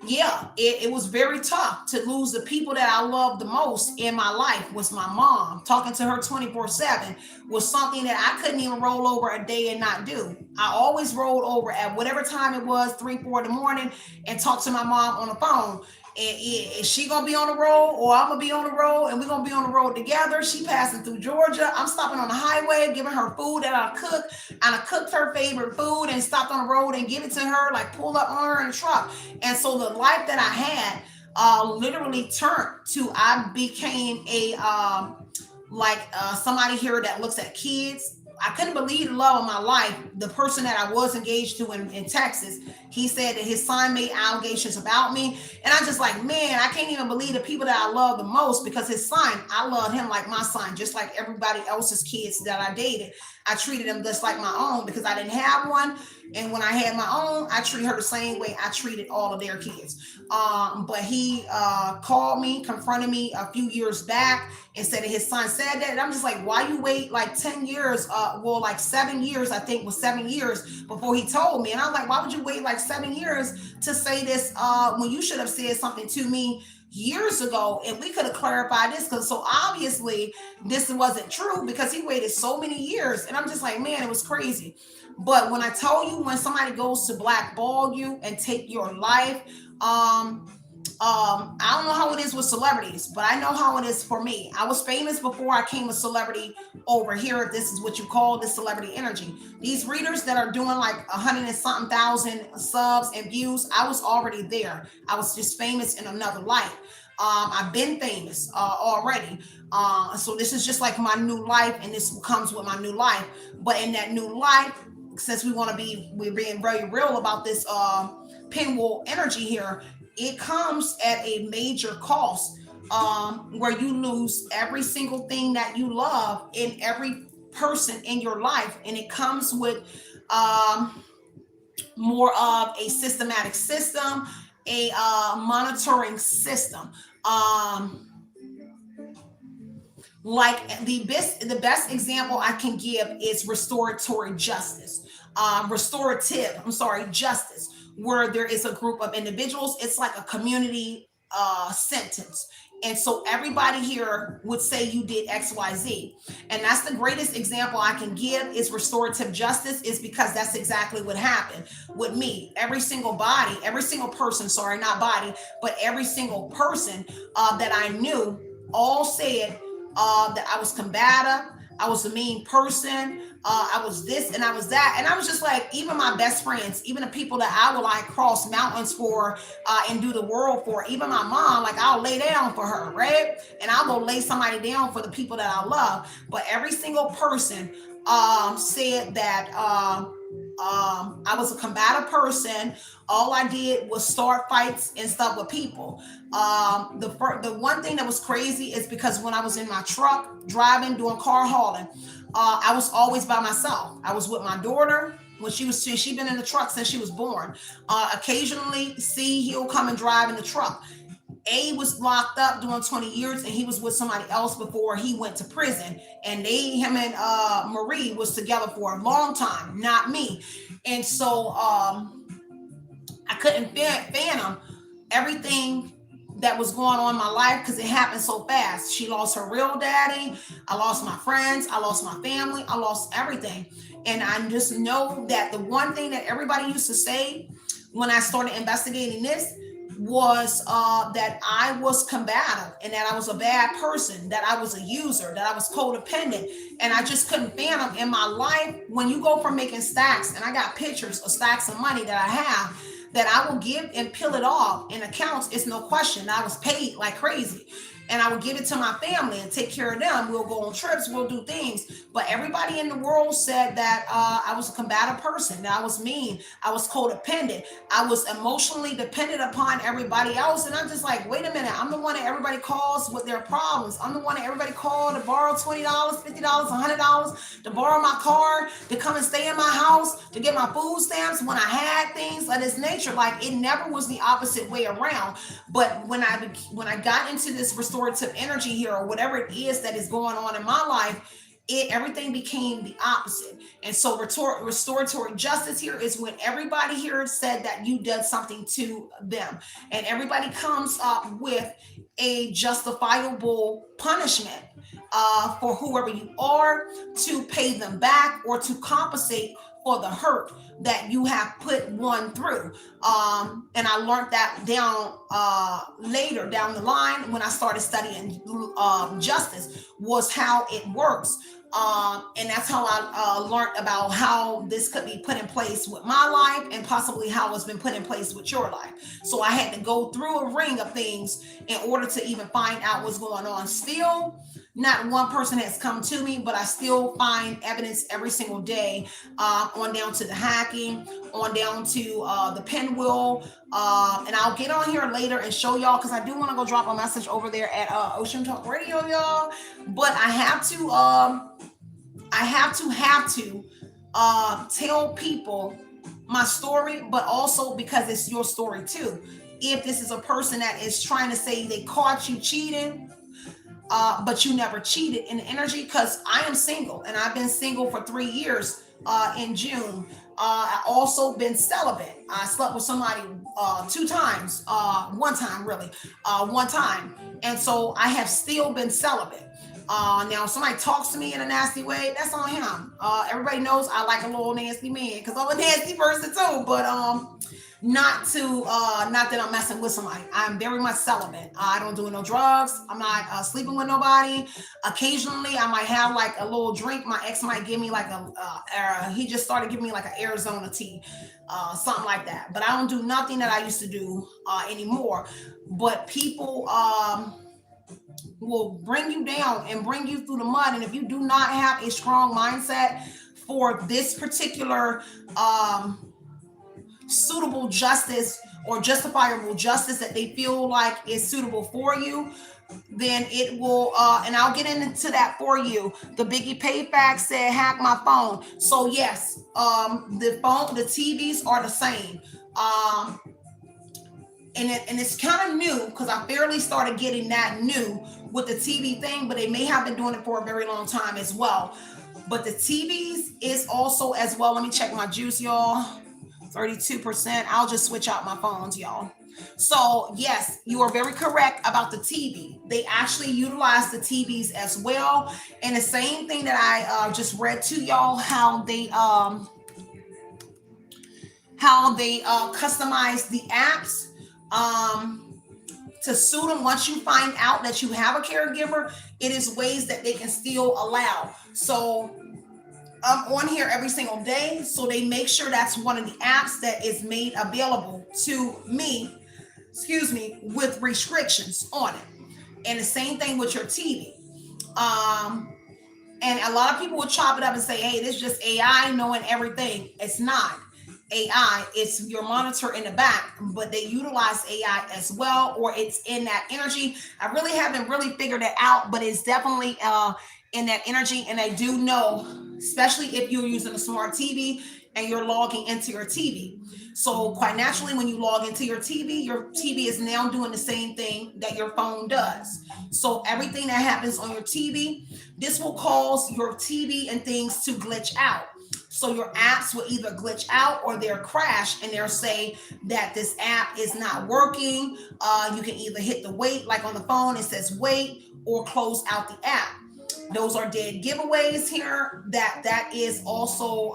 yeah, it was very tough to lose the people that I loved the most in my life. Was my mom. Talking to her 24/7 was something that I couldn't even roll over a day and not do. I always rolled over at whatever time it was, 3, 4 in the morning, and talked to my mom on the phone. And is she gonna be on the road, or I'm gonna be on the road, and we're gonna be on the road together? She passing through Georgia. I'm stopping on the highway, giving her food that I cook, and I cooked her favorite food and stopped on the road and give it to her, like pull up on her in a truck. And so the life that I had literally turned to, I became a somebody here that looks at kids. I couldn't believe the love of my life. The person that I was engaged to in Texas, he said that his son made allegations about me. And I just like, man, I can't even believe the people that I love the most, because his son, I love him like my son, just like everybody else's kids that I dated. I treated them just like my own because I didn't have one. And when I had my own, I treated her the same way I treated all of their kids. But he called me, confronted me a few years back and said that his son said that. And I'm just like, why you wait like 10 years? Like 7 years, I think was 7 years before he told me. And I'm like, why would you wait like 7 years to say this when you should have said something to me years ago, and we could have clarified this? Because so obviously this wasn't true, because he waited so many years. And I'm just like, man, it was crazy. But when I tell you, when somebody goes to blackball you and take your life, I don't know how it is with celebrities, but I know how it is for me. I was famous before I came a celebrity over here. If this is what you call this celebrity energy. These readers that are doing like 100 and something thousand subs and views, I was already there. I was just famous in another life. I've been famous already. So this is just like my new life, and this comes with my new life. But in that new life, since we're being very real about this pinwheel energy here, it comes at a major cost, where you lose every single thing that you love in every person in your life. And it comes with more of a systematic system, a monitoring system. Like the best example I can give is justice, where there is a group of individuals. It's like a community sentence. And so everybody here would say you did XYZ. And that's the greatest example I can give is restorative justice, is because that's exactly what happened with me. Every single person, sorry, not body, but every single person that I knew all said that I was combative, I was a mean person, I was this and I was that. And I was just like, even my best friends, even the people that I would like cross mountains for and do the world for, even my mom, like I'll lay down for her, right? And I'll go lay somebody down for the people that I love. But every single person said that I was a combative person. All I did was start fights and stuff with people. The one thing that was crazy is because when I was in my truck driving, doing car hauling, I was always by myself. I was with my daughter when she'd been in the truck since she was born. Occasionally, he'll come and drive in the truck. A was locked up doing 20 years and he was with somebody else before he went to prison. And him and Marie was together for a long time, not me. And so I couldn't fathom everything that was going on in my life because it happened so fast. She lost her real daddy. I lost my friends. I lost my family. I lost everything. And I just know that the one thing that everybody used to say when I started investigating this was that I was combative and that I was a bad person, that I was a user, that I was codependent. And I just couldn't fathom in my life when you go from making stacks, and I got pictures of stacks of money that I have that I will give and peel it off in accounts. It's no question. I was paid like crazy. And I would give it to my family and take care of them. We'll go on trips, we'll do things. But everybody in the world said that I was a combative person, that I was mean, I was codependent, I was emotionally dependent upon everybody else. And I'm just like, wait a minute, I'm the one that everybody calls with their problems. I'm the one that everybody called to borrow $20, $50, $100, to borrow my car, to come and stay in my house, to get my food stamps when I had things of this nature. Like, it never was the opposite way around. But when I got into this restorative energy here, or whatever it is that is going on in my life, everything became the opposite. And so restorative justice here is when everybody here said that you did something to them, and everybody comes up with a justifiable punishment for whoever you are, to pay them back or to compensate for the hurt that you have put one through. And I learned that down later down the line when I started studying justice, was how it works. And that's how I learned about how this could be put in place with my life, and possibly how it's been put in place with your life. So I had to go through a ring of things in order to even find out what's going on. Still, not one person has come to me, but I still find evidence every single day, on down to the hacking, on down to the Pinwheel. And I'll get on here later and show y'all, because I do want to go drop a message over there at Oshun Talk Radio, y'all. But I have to tell people my story, but also because it's your story too. If this is a person that is trying to say they caught you cheating, but you never cheated in the energy, because I am single and I've been single for 3 years in June. I also been celibate. I slept with somebody 2 times, one time. And so I have still been celibate. Now, if somebody talks to me in a nasty way, that's on him. Everybody knows I like a little nasty man, because I'm a nasty person too, but not that I'm messing with somebody. I'm very much celibate. I don't do no drugs. I'm not sleeping with nobody. Occasionally, I might have like a little drink. My ex might give me like he just started giving me like an Arizona tea, something like that. But I don't do nothing that I used to do anymore. But people will bring you down and bring you through the mud. And if you do not have a strong mindset for this particular suitable justice or justifiable justice that they feel like is suitable for you, then it will, and I'll get into that for you. The Biggie Payfax said, hack my phone. So yes, the TVs are the same. And it's kind of new, because I barely started getting that new with the TV thing, but they may have been doing it for a very long time as well. But the TVs is also as well. Let me check my juice, y'all. 32%. I'll just switch out my phones, y'all. So yes, you are very correct about the TV. They actually utilize the TVs as well. And the same thing that I just read to y'all, how they customize the apps to sue them. Once you find out that you have a caregiver, it is ways that they can still allow. So I'm on here every single day, so they make sure that's one of the apps that is made available to me, excuse me, with restrictions on it. And the same thing with your TV. And a lot of people will chop it up and say, hey, this is just AI knowing everything. It's not AI, it's your monitor in the back, but they utilize AI as well, or it's in that energy. I really haven't really figured it out, but it's definitely in that energy. And I do know, especially if you're using a smart TV and you're logging into your TV. So quite naturally, when you log into your TV is now doing the same thing that your phone does. So everything that happens on your TV, this will cause your TV and things to glitch out. So your apps will either glitch out or they'll crash, and they'll say that this app is not working. You can either hit the wait, like on the phone, it says wait, or close out the app. Those are dead giveaways here. That is also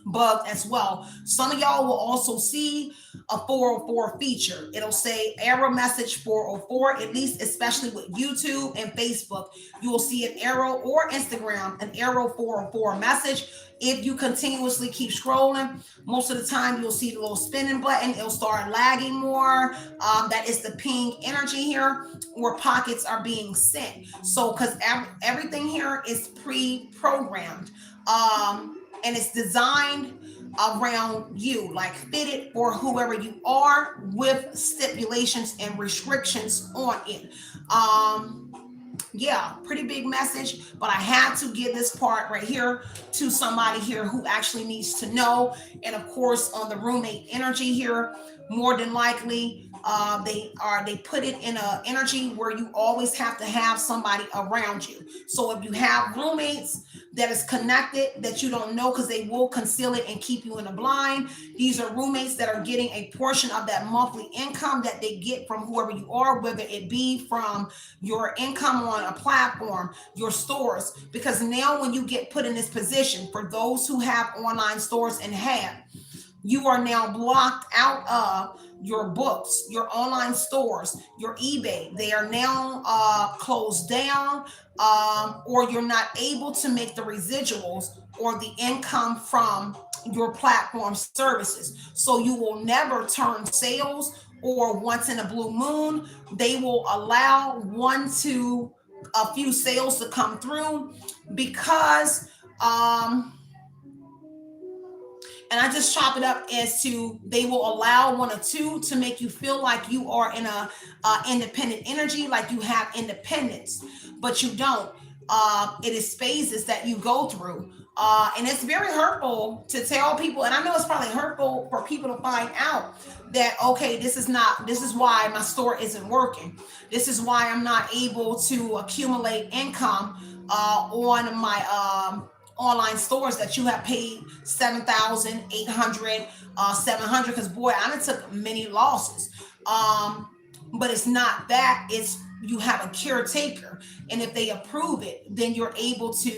bugged as well. Some of y'all will also see a 404 feature. It'll say error message 404, at least especially with YouTube and Facebook. You will see an arrow, or Instagram, an arrow 404 message. If you continuously keep scrolling, most of the time you'll see the little spinning button. It'll start lagging more. That is the ping energy here, where packets are being sent. So because everything here is pre-programmed. And it's designed around you, like fitted for whoever you are, with stipulations and restrictions on it. Yeah, pretty big message, but I had to give this part right here to somebody here who actually needs to know. And of course, on the roommate energy here, more than likely, they put it in a energy where you always have to have somebody around you. So if you have roommates that is connected that you don't know, because they will conceal it and keep you in the blind, these are roommates that are getting a portion of that monthly income that they get from whoever you are, whether it be from your income on a platform, your stores. Because now when you get put in this position, for those who have online stores and have, you are now blocked out of your books, your online stores, your eBay. They are now closed down, or you're not able to make the residuals or the income from your platform services. So you will never turn sales, or once in a blue moon, they will allow a few sales to come through, because and I just chop it up as to, they will allow one or two to make you feel like you are in a independent energy, like you have independence, but you don't. It is phases that you go through. And it's very hurtful to tell people, and I know it's probably hurtful for people to find out that, okay, this is why my store isn't working. This is why I'm not able to accumulate income on my online stores that you have paid $7,800, $700, because boy, I took many losses. But it's not that, it's you have a caretaker, and if they approve it, then you're able to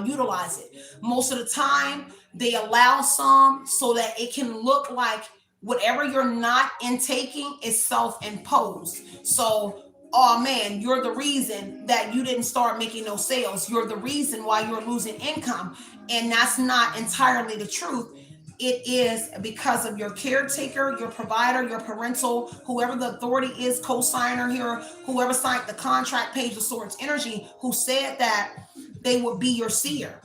utilize it. Most of the time they allow some so that it can look like whatever you're not intaking is self-imposed. So, oh man, you're the reason that you didn't start making no sales. You're the reason why you're losing income. And that's not entirely the truth. It is because of your caretaker, your provider, your parental, whoever the authority is, co-signer here, whoever signed the contract, Page of Swords energy, who said that they would be your seer.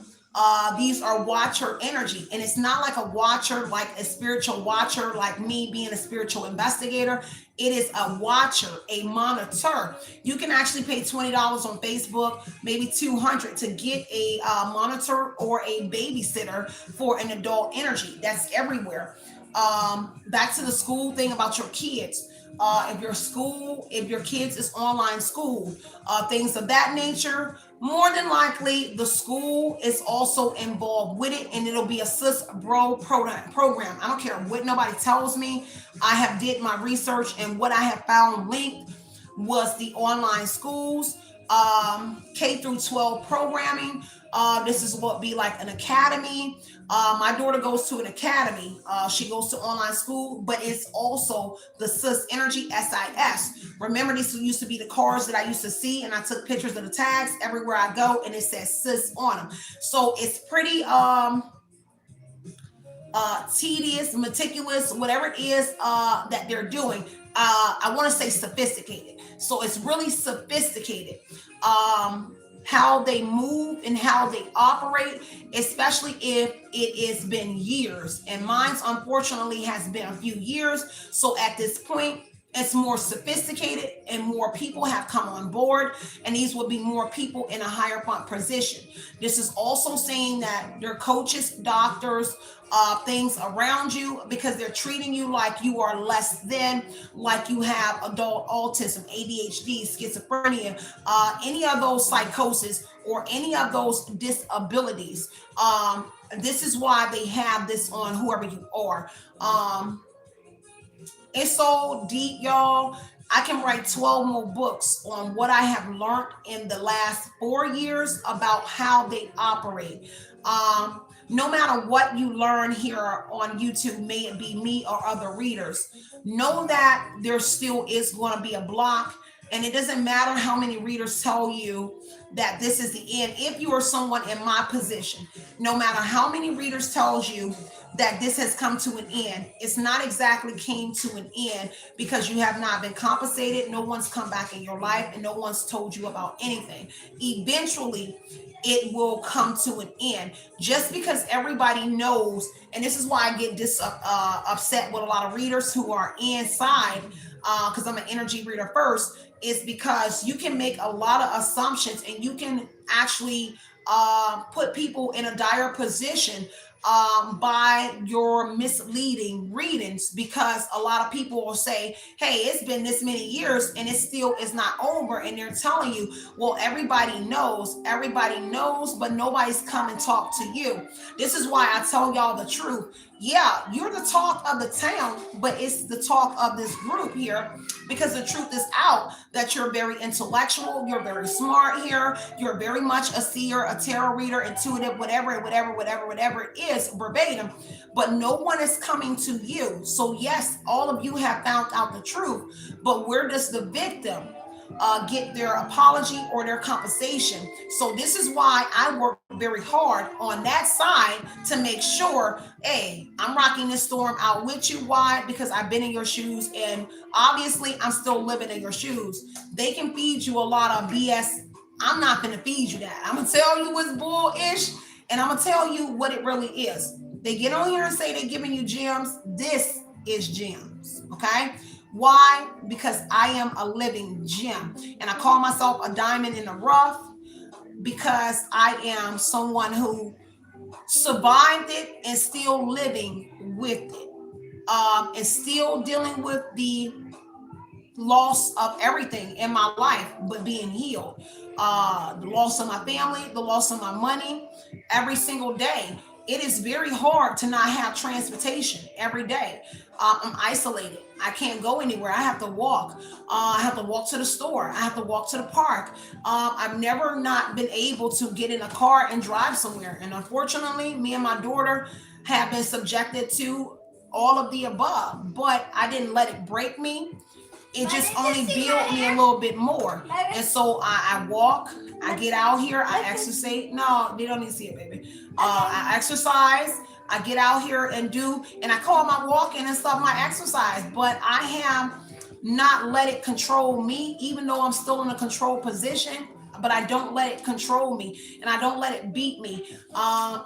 These are watcher energy, and it's not like a watcher, like a spiritual watcher, like me being a spiritual investigator. It is a watcher, a monitor. You can actually pay $20 on Facebook, maybe $200 to get a monitor or a babysitter for an adult energy. That's everywhere. Back to the school thing about your kids. If your kids is online school, things of that nature, more than likely the school is also involved with it, and it'll be a sis bro program. I don't care what nobody tells me. I have did my research, and what I have found linked was the online schools. K through 12 programming. This is what be like an academy. My daughter goes to an academy. She goes to online school, but it's also the SIS Energy SIS. Remember, these used to be the cars that I used to see, and I took pictures of the tags everywhere I go, and it says SIS on them. So it's pretty tedious, meticulous, whatever it is that they're doing. I want to say sophisticated. So it's really sophisticated. How they move and how they operate, especially if it has been years. And mine's unfortunately has been a few years. So at this point, it's more sophisticated and more people have come on board, and these will be more people in a higher front position. This is also saying that their coaches, doctors, things around you, because they're treating you like you are less than, like you have adult autism, ADHD, schizophrenia, any of those psychosis or any of those disabilities. This is why they have this on whoever you are. It's so deep, y'all. I can write 12 more books on what I have learned in the last 4 years about how they operate. No matter what you learn here on YouTube, may it be me or other readers, know that there still is going to be a block. And it doesn't matter how many readers tell you that this is the end. If you are someone in my position, no matter how many readers tells you that this has come to an end, it's not exactly came to an end, because you have not been compensated. No one's come back in your life, and no one's told you about anything. Eventually, it will come to an end. Just because everybody knows, and this is why I get upset with a lot of readers who are inside, because I'm an energy reader first, is because you can make a lot of assumptions, and you can actually put people in a dire position by your misleading readings, because a lot of people will say, hey, it's been this many years and it still is not over, and they're telling you, well, everybody knows, but nobody's come and talked to you. This is why I tell y'all the truth. Yeah, you're the talk of the town, but it's the talk of this group here, because the truth is out that you're very intellectual, you're very smart here, you're very much a seer, a tarot reader, intuitive, whatever it is, verbatim, but no one is coming to you. So yes, all of you have found out the truth, but where does the victim get their apology or their compensation? So this is why I work very hard on that side to make sure, hey, I'm rocking this storm out with you. Why? Because I've been in your shoes, and obviously I'm still living in your shoes. They can feed you a lot of BS. I'm not going to feed you that. I'm going to tell you what's bullish, and I'm going to tell you what it really is. They get on here and say they're giving you gems. This is gems, okay? Why? Because I am a living gem, and I call myself a diamond in the rough, because I am someone who survived it and still living with it, and still dealing with the loss of everything in my life, but being healed. The loss of my family, the loss of my money, every single day. It is very hard to not have transportation every day. I'm isolated. I can't go anywhere. I have to walk. I have to walk to the store. I have to walk to the park. I've never not been able to get in a car and drive somewhere. And unfortunately, me and my daughter have been subjected to all of the above, but I didn't let it break me. It just only built me a little bit more. And so I walk, I get out here, I exercise. No, they don't need to see it, baby. I exercise, I get out here and I call my walking and stuff my exercise, but I have not let it control me, even though I'm still in a control position. But I don't let it control me, and I don't let it beat me,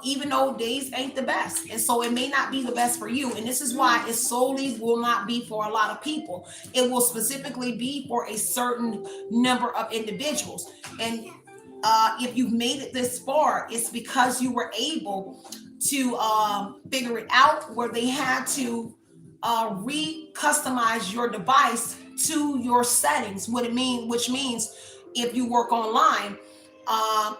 even though days ain't the best. And so it may not be the best for you. And this is why it solely will not be for a lot of people. It will specifically be for a certain number of individuals. And if you've made it this far, it's because you were able to figure it out, where they had to re-customize your device to your settings, which means if you work online,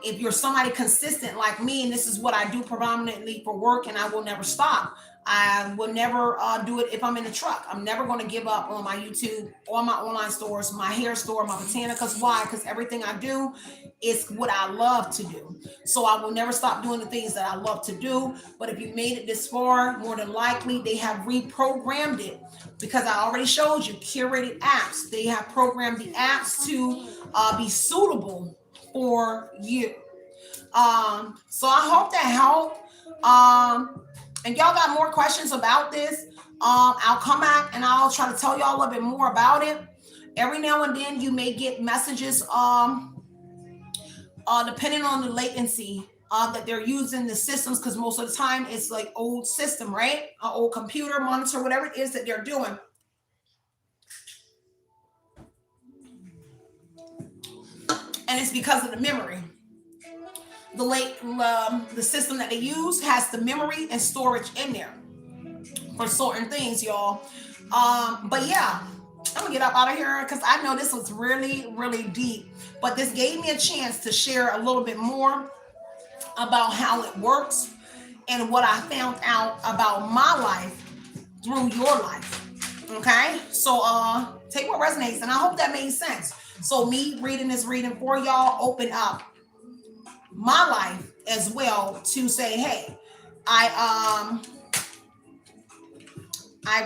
if you're somebody consistent like me, and this is what I do predominantly for work, and I will never stop. I will never do it if I'm in the truck. I'm never going to give up on my YouTube or my online stores, my hair store, my botanicas. Why? Because everything I do is what I love to do. So I will never stop doing the things that I love to do. But if you made it this far, more than likely they have reprogrammed it, because I already showed you curated apps. They have programmed the apps to be suitable for you. So I hope that helped. And y'all got more questions about this, I'll come back and I'll try to tell y'all a little bit more about it. Every now and then you may get messages, depending on the latency that they're using the systems, because most of the time it's like old system, right? An old computer monitor, whatever it is that they're doing. And it's because of the memory. The system that they use has the memory and storage in there for certain things, y'all. But yeah, I'm gonna get up out of here because I know this was really, really deep. But this gave me a chance to share a little bit more about how it works and what I found out about my life through your life. Okay, so take what resonates, and I hope that made sense. So me reading this reading for y'all open up my life as well to say, hey, I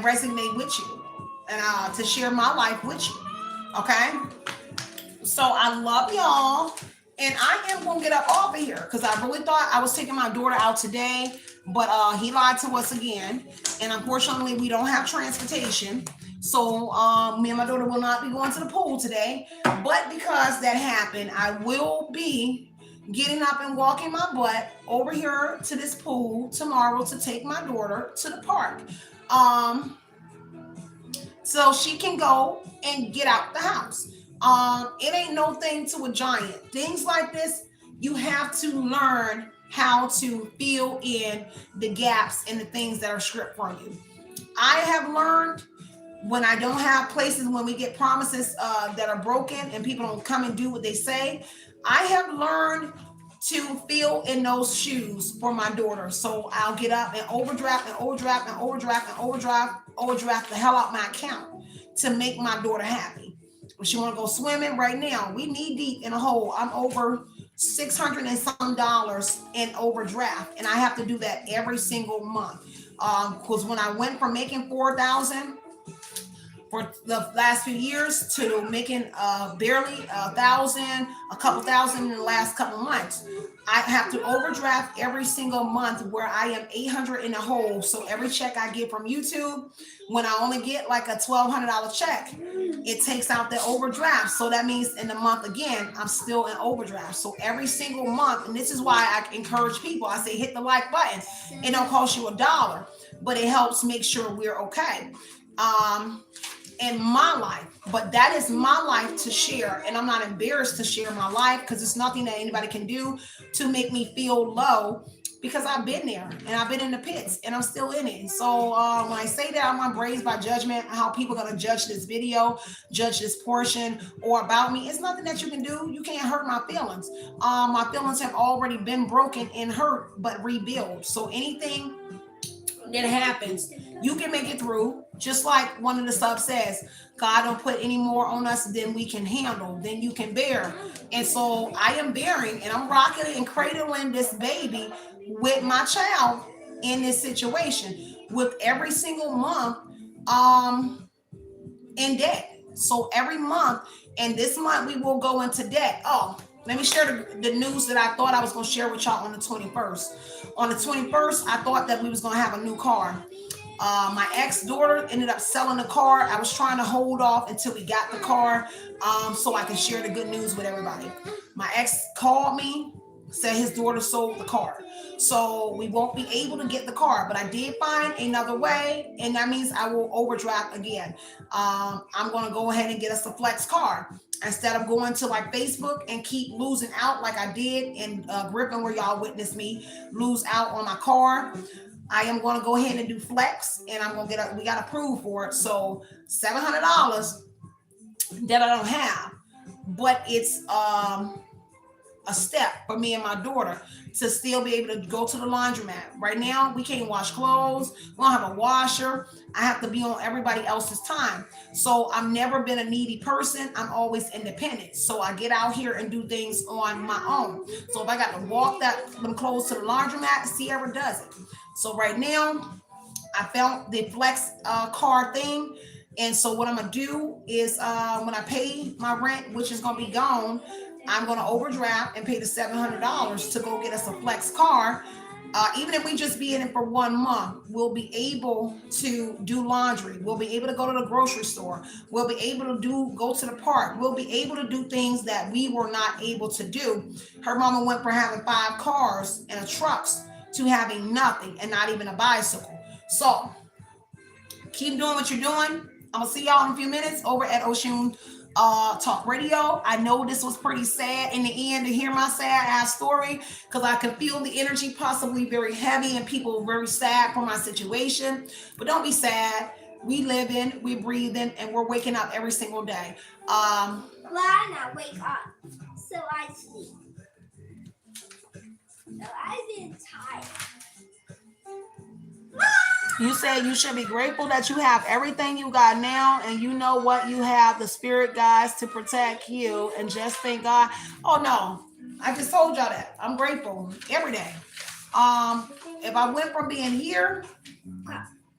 resonate with you, and to share my life with you. Okay, so I love y'all, and I am gonna get up off of here because I really thought I was taking my daughter out today, but he lied to us again, and unfortunately we don't have transportation. So me and my daughter will not be going to the pool today, but because that happened, I will be getting up and walking my butt over here to this pool tomorrow to take my daughter to the park, so she can go and get out the house. It ain't no thing to a giant. Things like this, you have to learn how to fill in the gaps and the things that are stripped from you. I have learned when I don't have places, when we get promises that are broken and people don't come and do what they say, I have learned to fill in those shoes for my daughter. So I'll get up and overdraft the hell out my account to make my daughter happy. If she want to go swimming right now, we knee deep in a hole. I'm over $600 and some in overdraft, and I have to do that every single month. Because when I went from making $4,000 for the last few years to making barely $1,000, a couple thousand in the last couple months, I have to overdraft every single month, where I am $800 in a hole. So every check I get from YouTube, when I only get like a $1,200 check, it takes out the overdraft. So that means in the month again, I'm still in overdraft. So every single month, and this is why I encourage people, I say hit the like button. It don't cost you $1, but it helps make sure we're okay. In my life, but that is my life to share, and I'm not embarrassed to share my life because it's nothing that anybody can do to make me feel low, because I've been there and I've been in the pits and I'm still in it. So when I say that I'm not raised by judgment, how people are going to judge this video, judge this portion or about me, it's nothing that you can do. You can't hurt my feelings. My feelings have already been broken and hurt, but rebuild. So anything that happens, you can make it through. Just like one of the subs says, God don't put any more on us than we can handle, than you can bear. And so I am bearing, and I'm rocking and cradling this baby with my child in this situation, with every single month in debt. So every month, and this month we will go into debt. Oh, let me share the news that I thought I was going to share with y'all on the 21st. On the 21st, I thought that we was going to have a new car. My ex-daughter ended up selling the car. I was trying to hold off until we got the car so I can share the good news with everybody. My ex called me, said his daughter sold the car. So we won't be able to get the car, but I did find another way, and that means I will overdraft again. I'm going to go ahead and get us a flex car instead of going to like Facebook and keep losing out like I did in Griffin, where y'all witnessed me lose out on my car. I am going to go ahead and do flex, and I'm going to we got approved for it. So $700 that I don't have, but it's a a step for me and my daughter to still be able to go to the laundromat. Right now, we can't wash clothes. We don't have a washer. I have to be on everybody else's time. So I've never been a needy person. I'm always independent. So I get out here and do things on my own. So if I got to walk them clothes to the laundromat, Sierra does it. So right now, I found the flex card thing. And so what I'm going to do is when I pay my rent, which is going to be gone, I'm going to overdraft and pay the $700 to go get us a flex card. Even if we just be in it for 1 month, we'll be able to do laundry. We'll be able to go to the grocery store. We'll be able to go to the park. We'll be able to do things that we were not able to do. Her mama went from having 5 cars and trucks to having nothing and not even a bicycle. So keep doing what you're doing. I'm going to see y'all in a few minutes over at Oshun Talk Radio. I know this was pretty sad in the end to hear my sad ass story, because I could feel the energy possibly very heavy and people very sad for my situation. But don't be sad. We living, we breathing, and we're waking up every single day. Why not wake up? So I sleep. So I've been tired. You said you should be grateful that you have everything you got now, and you know what, you have the spirit guides to protect you, and just thank God. Oh no, I just told y'all that. I'm grateful every day. If I went from being here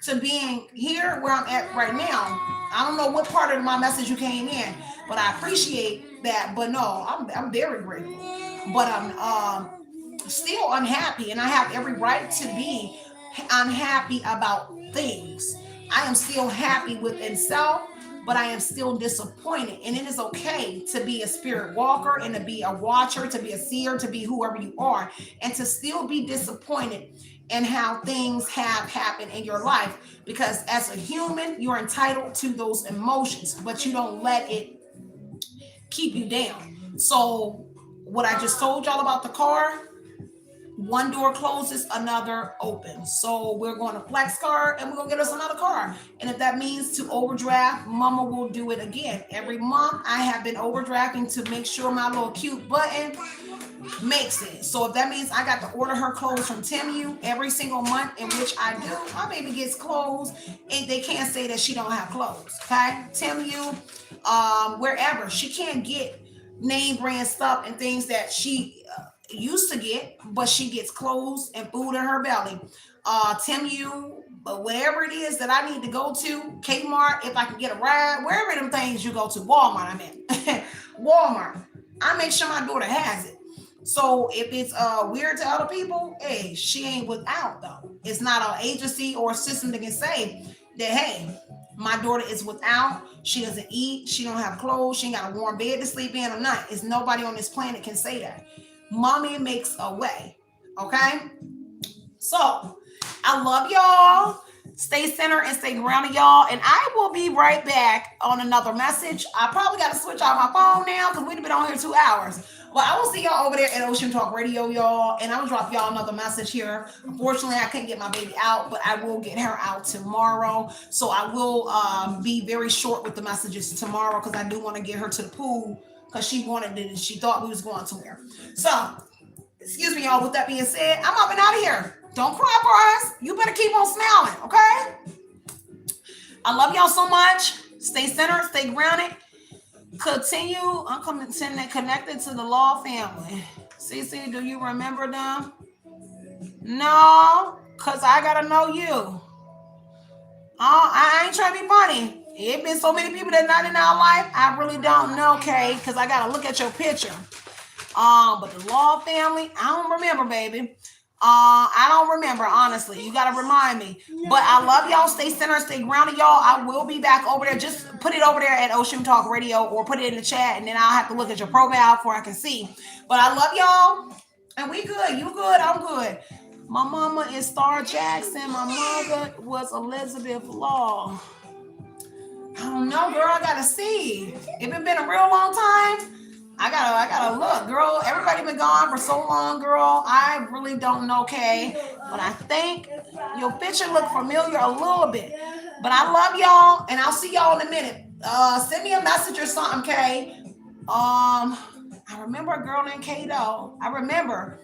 to being here where I'm at right now, I don't know what part of my message you came in, but I appreciate that. But no, I'm very grateful. But I'm still unhappy, and I have every right to be unhappy about things. I am still happy within self, but I am still disappointed. And it is okay to be a spirit walker and to be a watcher, to be a seer, to be whoever you are, and to still be disappointed in how things have happened in your life. Because as a human, you're entitled to those emotions, but you don't let it keep you down. So what I just told y'all about the car, one door closes, another opens. So we're going to flex card and we're going to get us another car. And if that means to overdraft, mama will do it again. Every month I have been overdrafting to make sure my little cute button makes it. So if that means I got to order her clothes from Pinwheel every single month, in which I do, my baby gets clothes and they can't say that she don't have clothes. Okay. Pinwheel, wherever. She can't get name brand stuff and things that she used to get, but she gets clothes and food in her belly. Pinwheel, but whatever it is that I need to go to, Kmart, if I can get a ride, wherever them things you go to, Walmart, I mean, Walmart, I make sure my daughter has it. So if it's weird to other people, hey, she ain't without though. It's not an agency or a system that can say that, hey, my daughter is without, she doesn't eat, she don't have clothes, she ain't got a warm bed to sleep in or not. It's nobody on this planet can say that. Mommy makes a way. Okay. So I love y'all. Stay centered and stay grounded, y'all. And I will be right back on another message. I probably got to switch off my phone now because we've been on here 2 hours. But I will see y'all over there at Oshun Talk Radio, y'all. And I'm going to drop y'all another message here. Unfortunately, I couldn't get my baby out, but I will get her out tomorrow. So I will be very short with the messages tomorrow because I do want to get her to the pool, because she wanted it and she thought we was going somewhere. So, excuse me, y'all. With that being said, I'm up and out of here. Don't cry for us. You better keep on smiling, okay? I love y'all so much. Stay centered, stay grounded. Continue. I'm connected to the Law family. Cece, do you remember them? No, because I got to know you. I ain't trying to be funny. It been so many people that not in our life. I really don't know, Kay, because I gotta look at your picture. But the Law family, I don't remember, baby. I don't remember, honestly. You gotta remind me. But I love y'all. Stay centered, stay grounded, y'all. I will be back over there. Just put it over there at Oshun Talk Radio, or put it in the chat, and then I'll have to look at your profile before I can see. But I love y'all, and we good. You good? I'm good. My mama is Star Jackson. My mother was Elizabeth Law. I don't know, girl. I gotta see. If it been a real long time, I gotta look, girl. Everybody been gone for so long, girl. I really don't know, Kay. But I think your picture look familiar a little bit. But I love y'all, and I'll see y'all in a minute. Send me a message or something, Kay. I I remember a girl named Kato. I remember.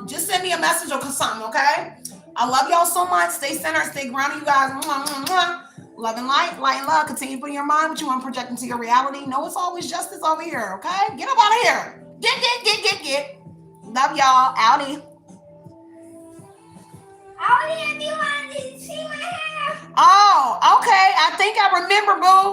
Just send me a message or something, okay? I love y'all so much. Stay centered, stay grounded, you guys. Mwah, mwah, mwah. Love and light and love. Continue putting your mind what you want to project into your reality. No, it's always justice over here, okay? Get up out of here. Get. Love y'all. Outie. Outie, if you want to see my hair. Oh, okay. I think I remember, boo.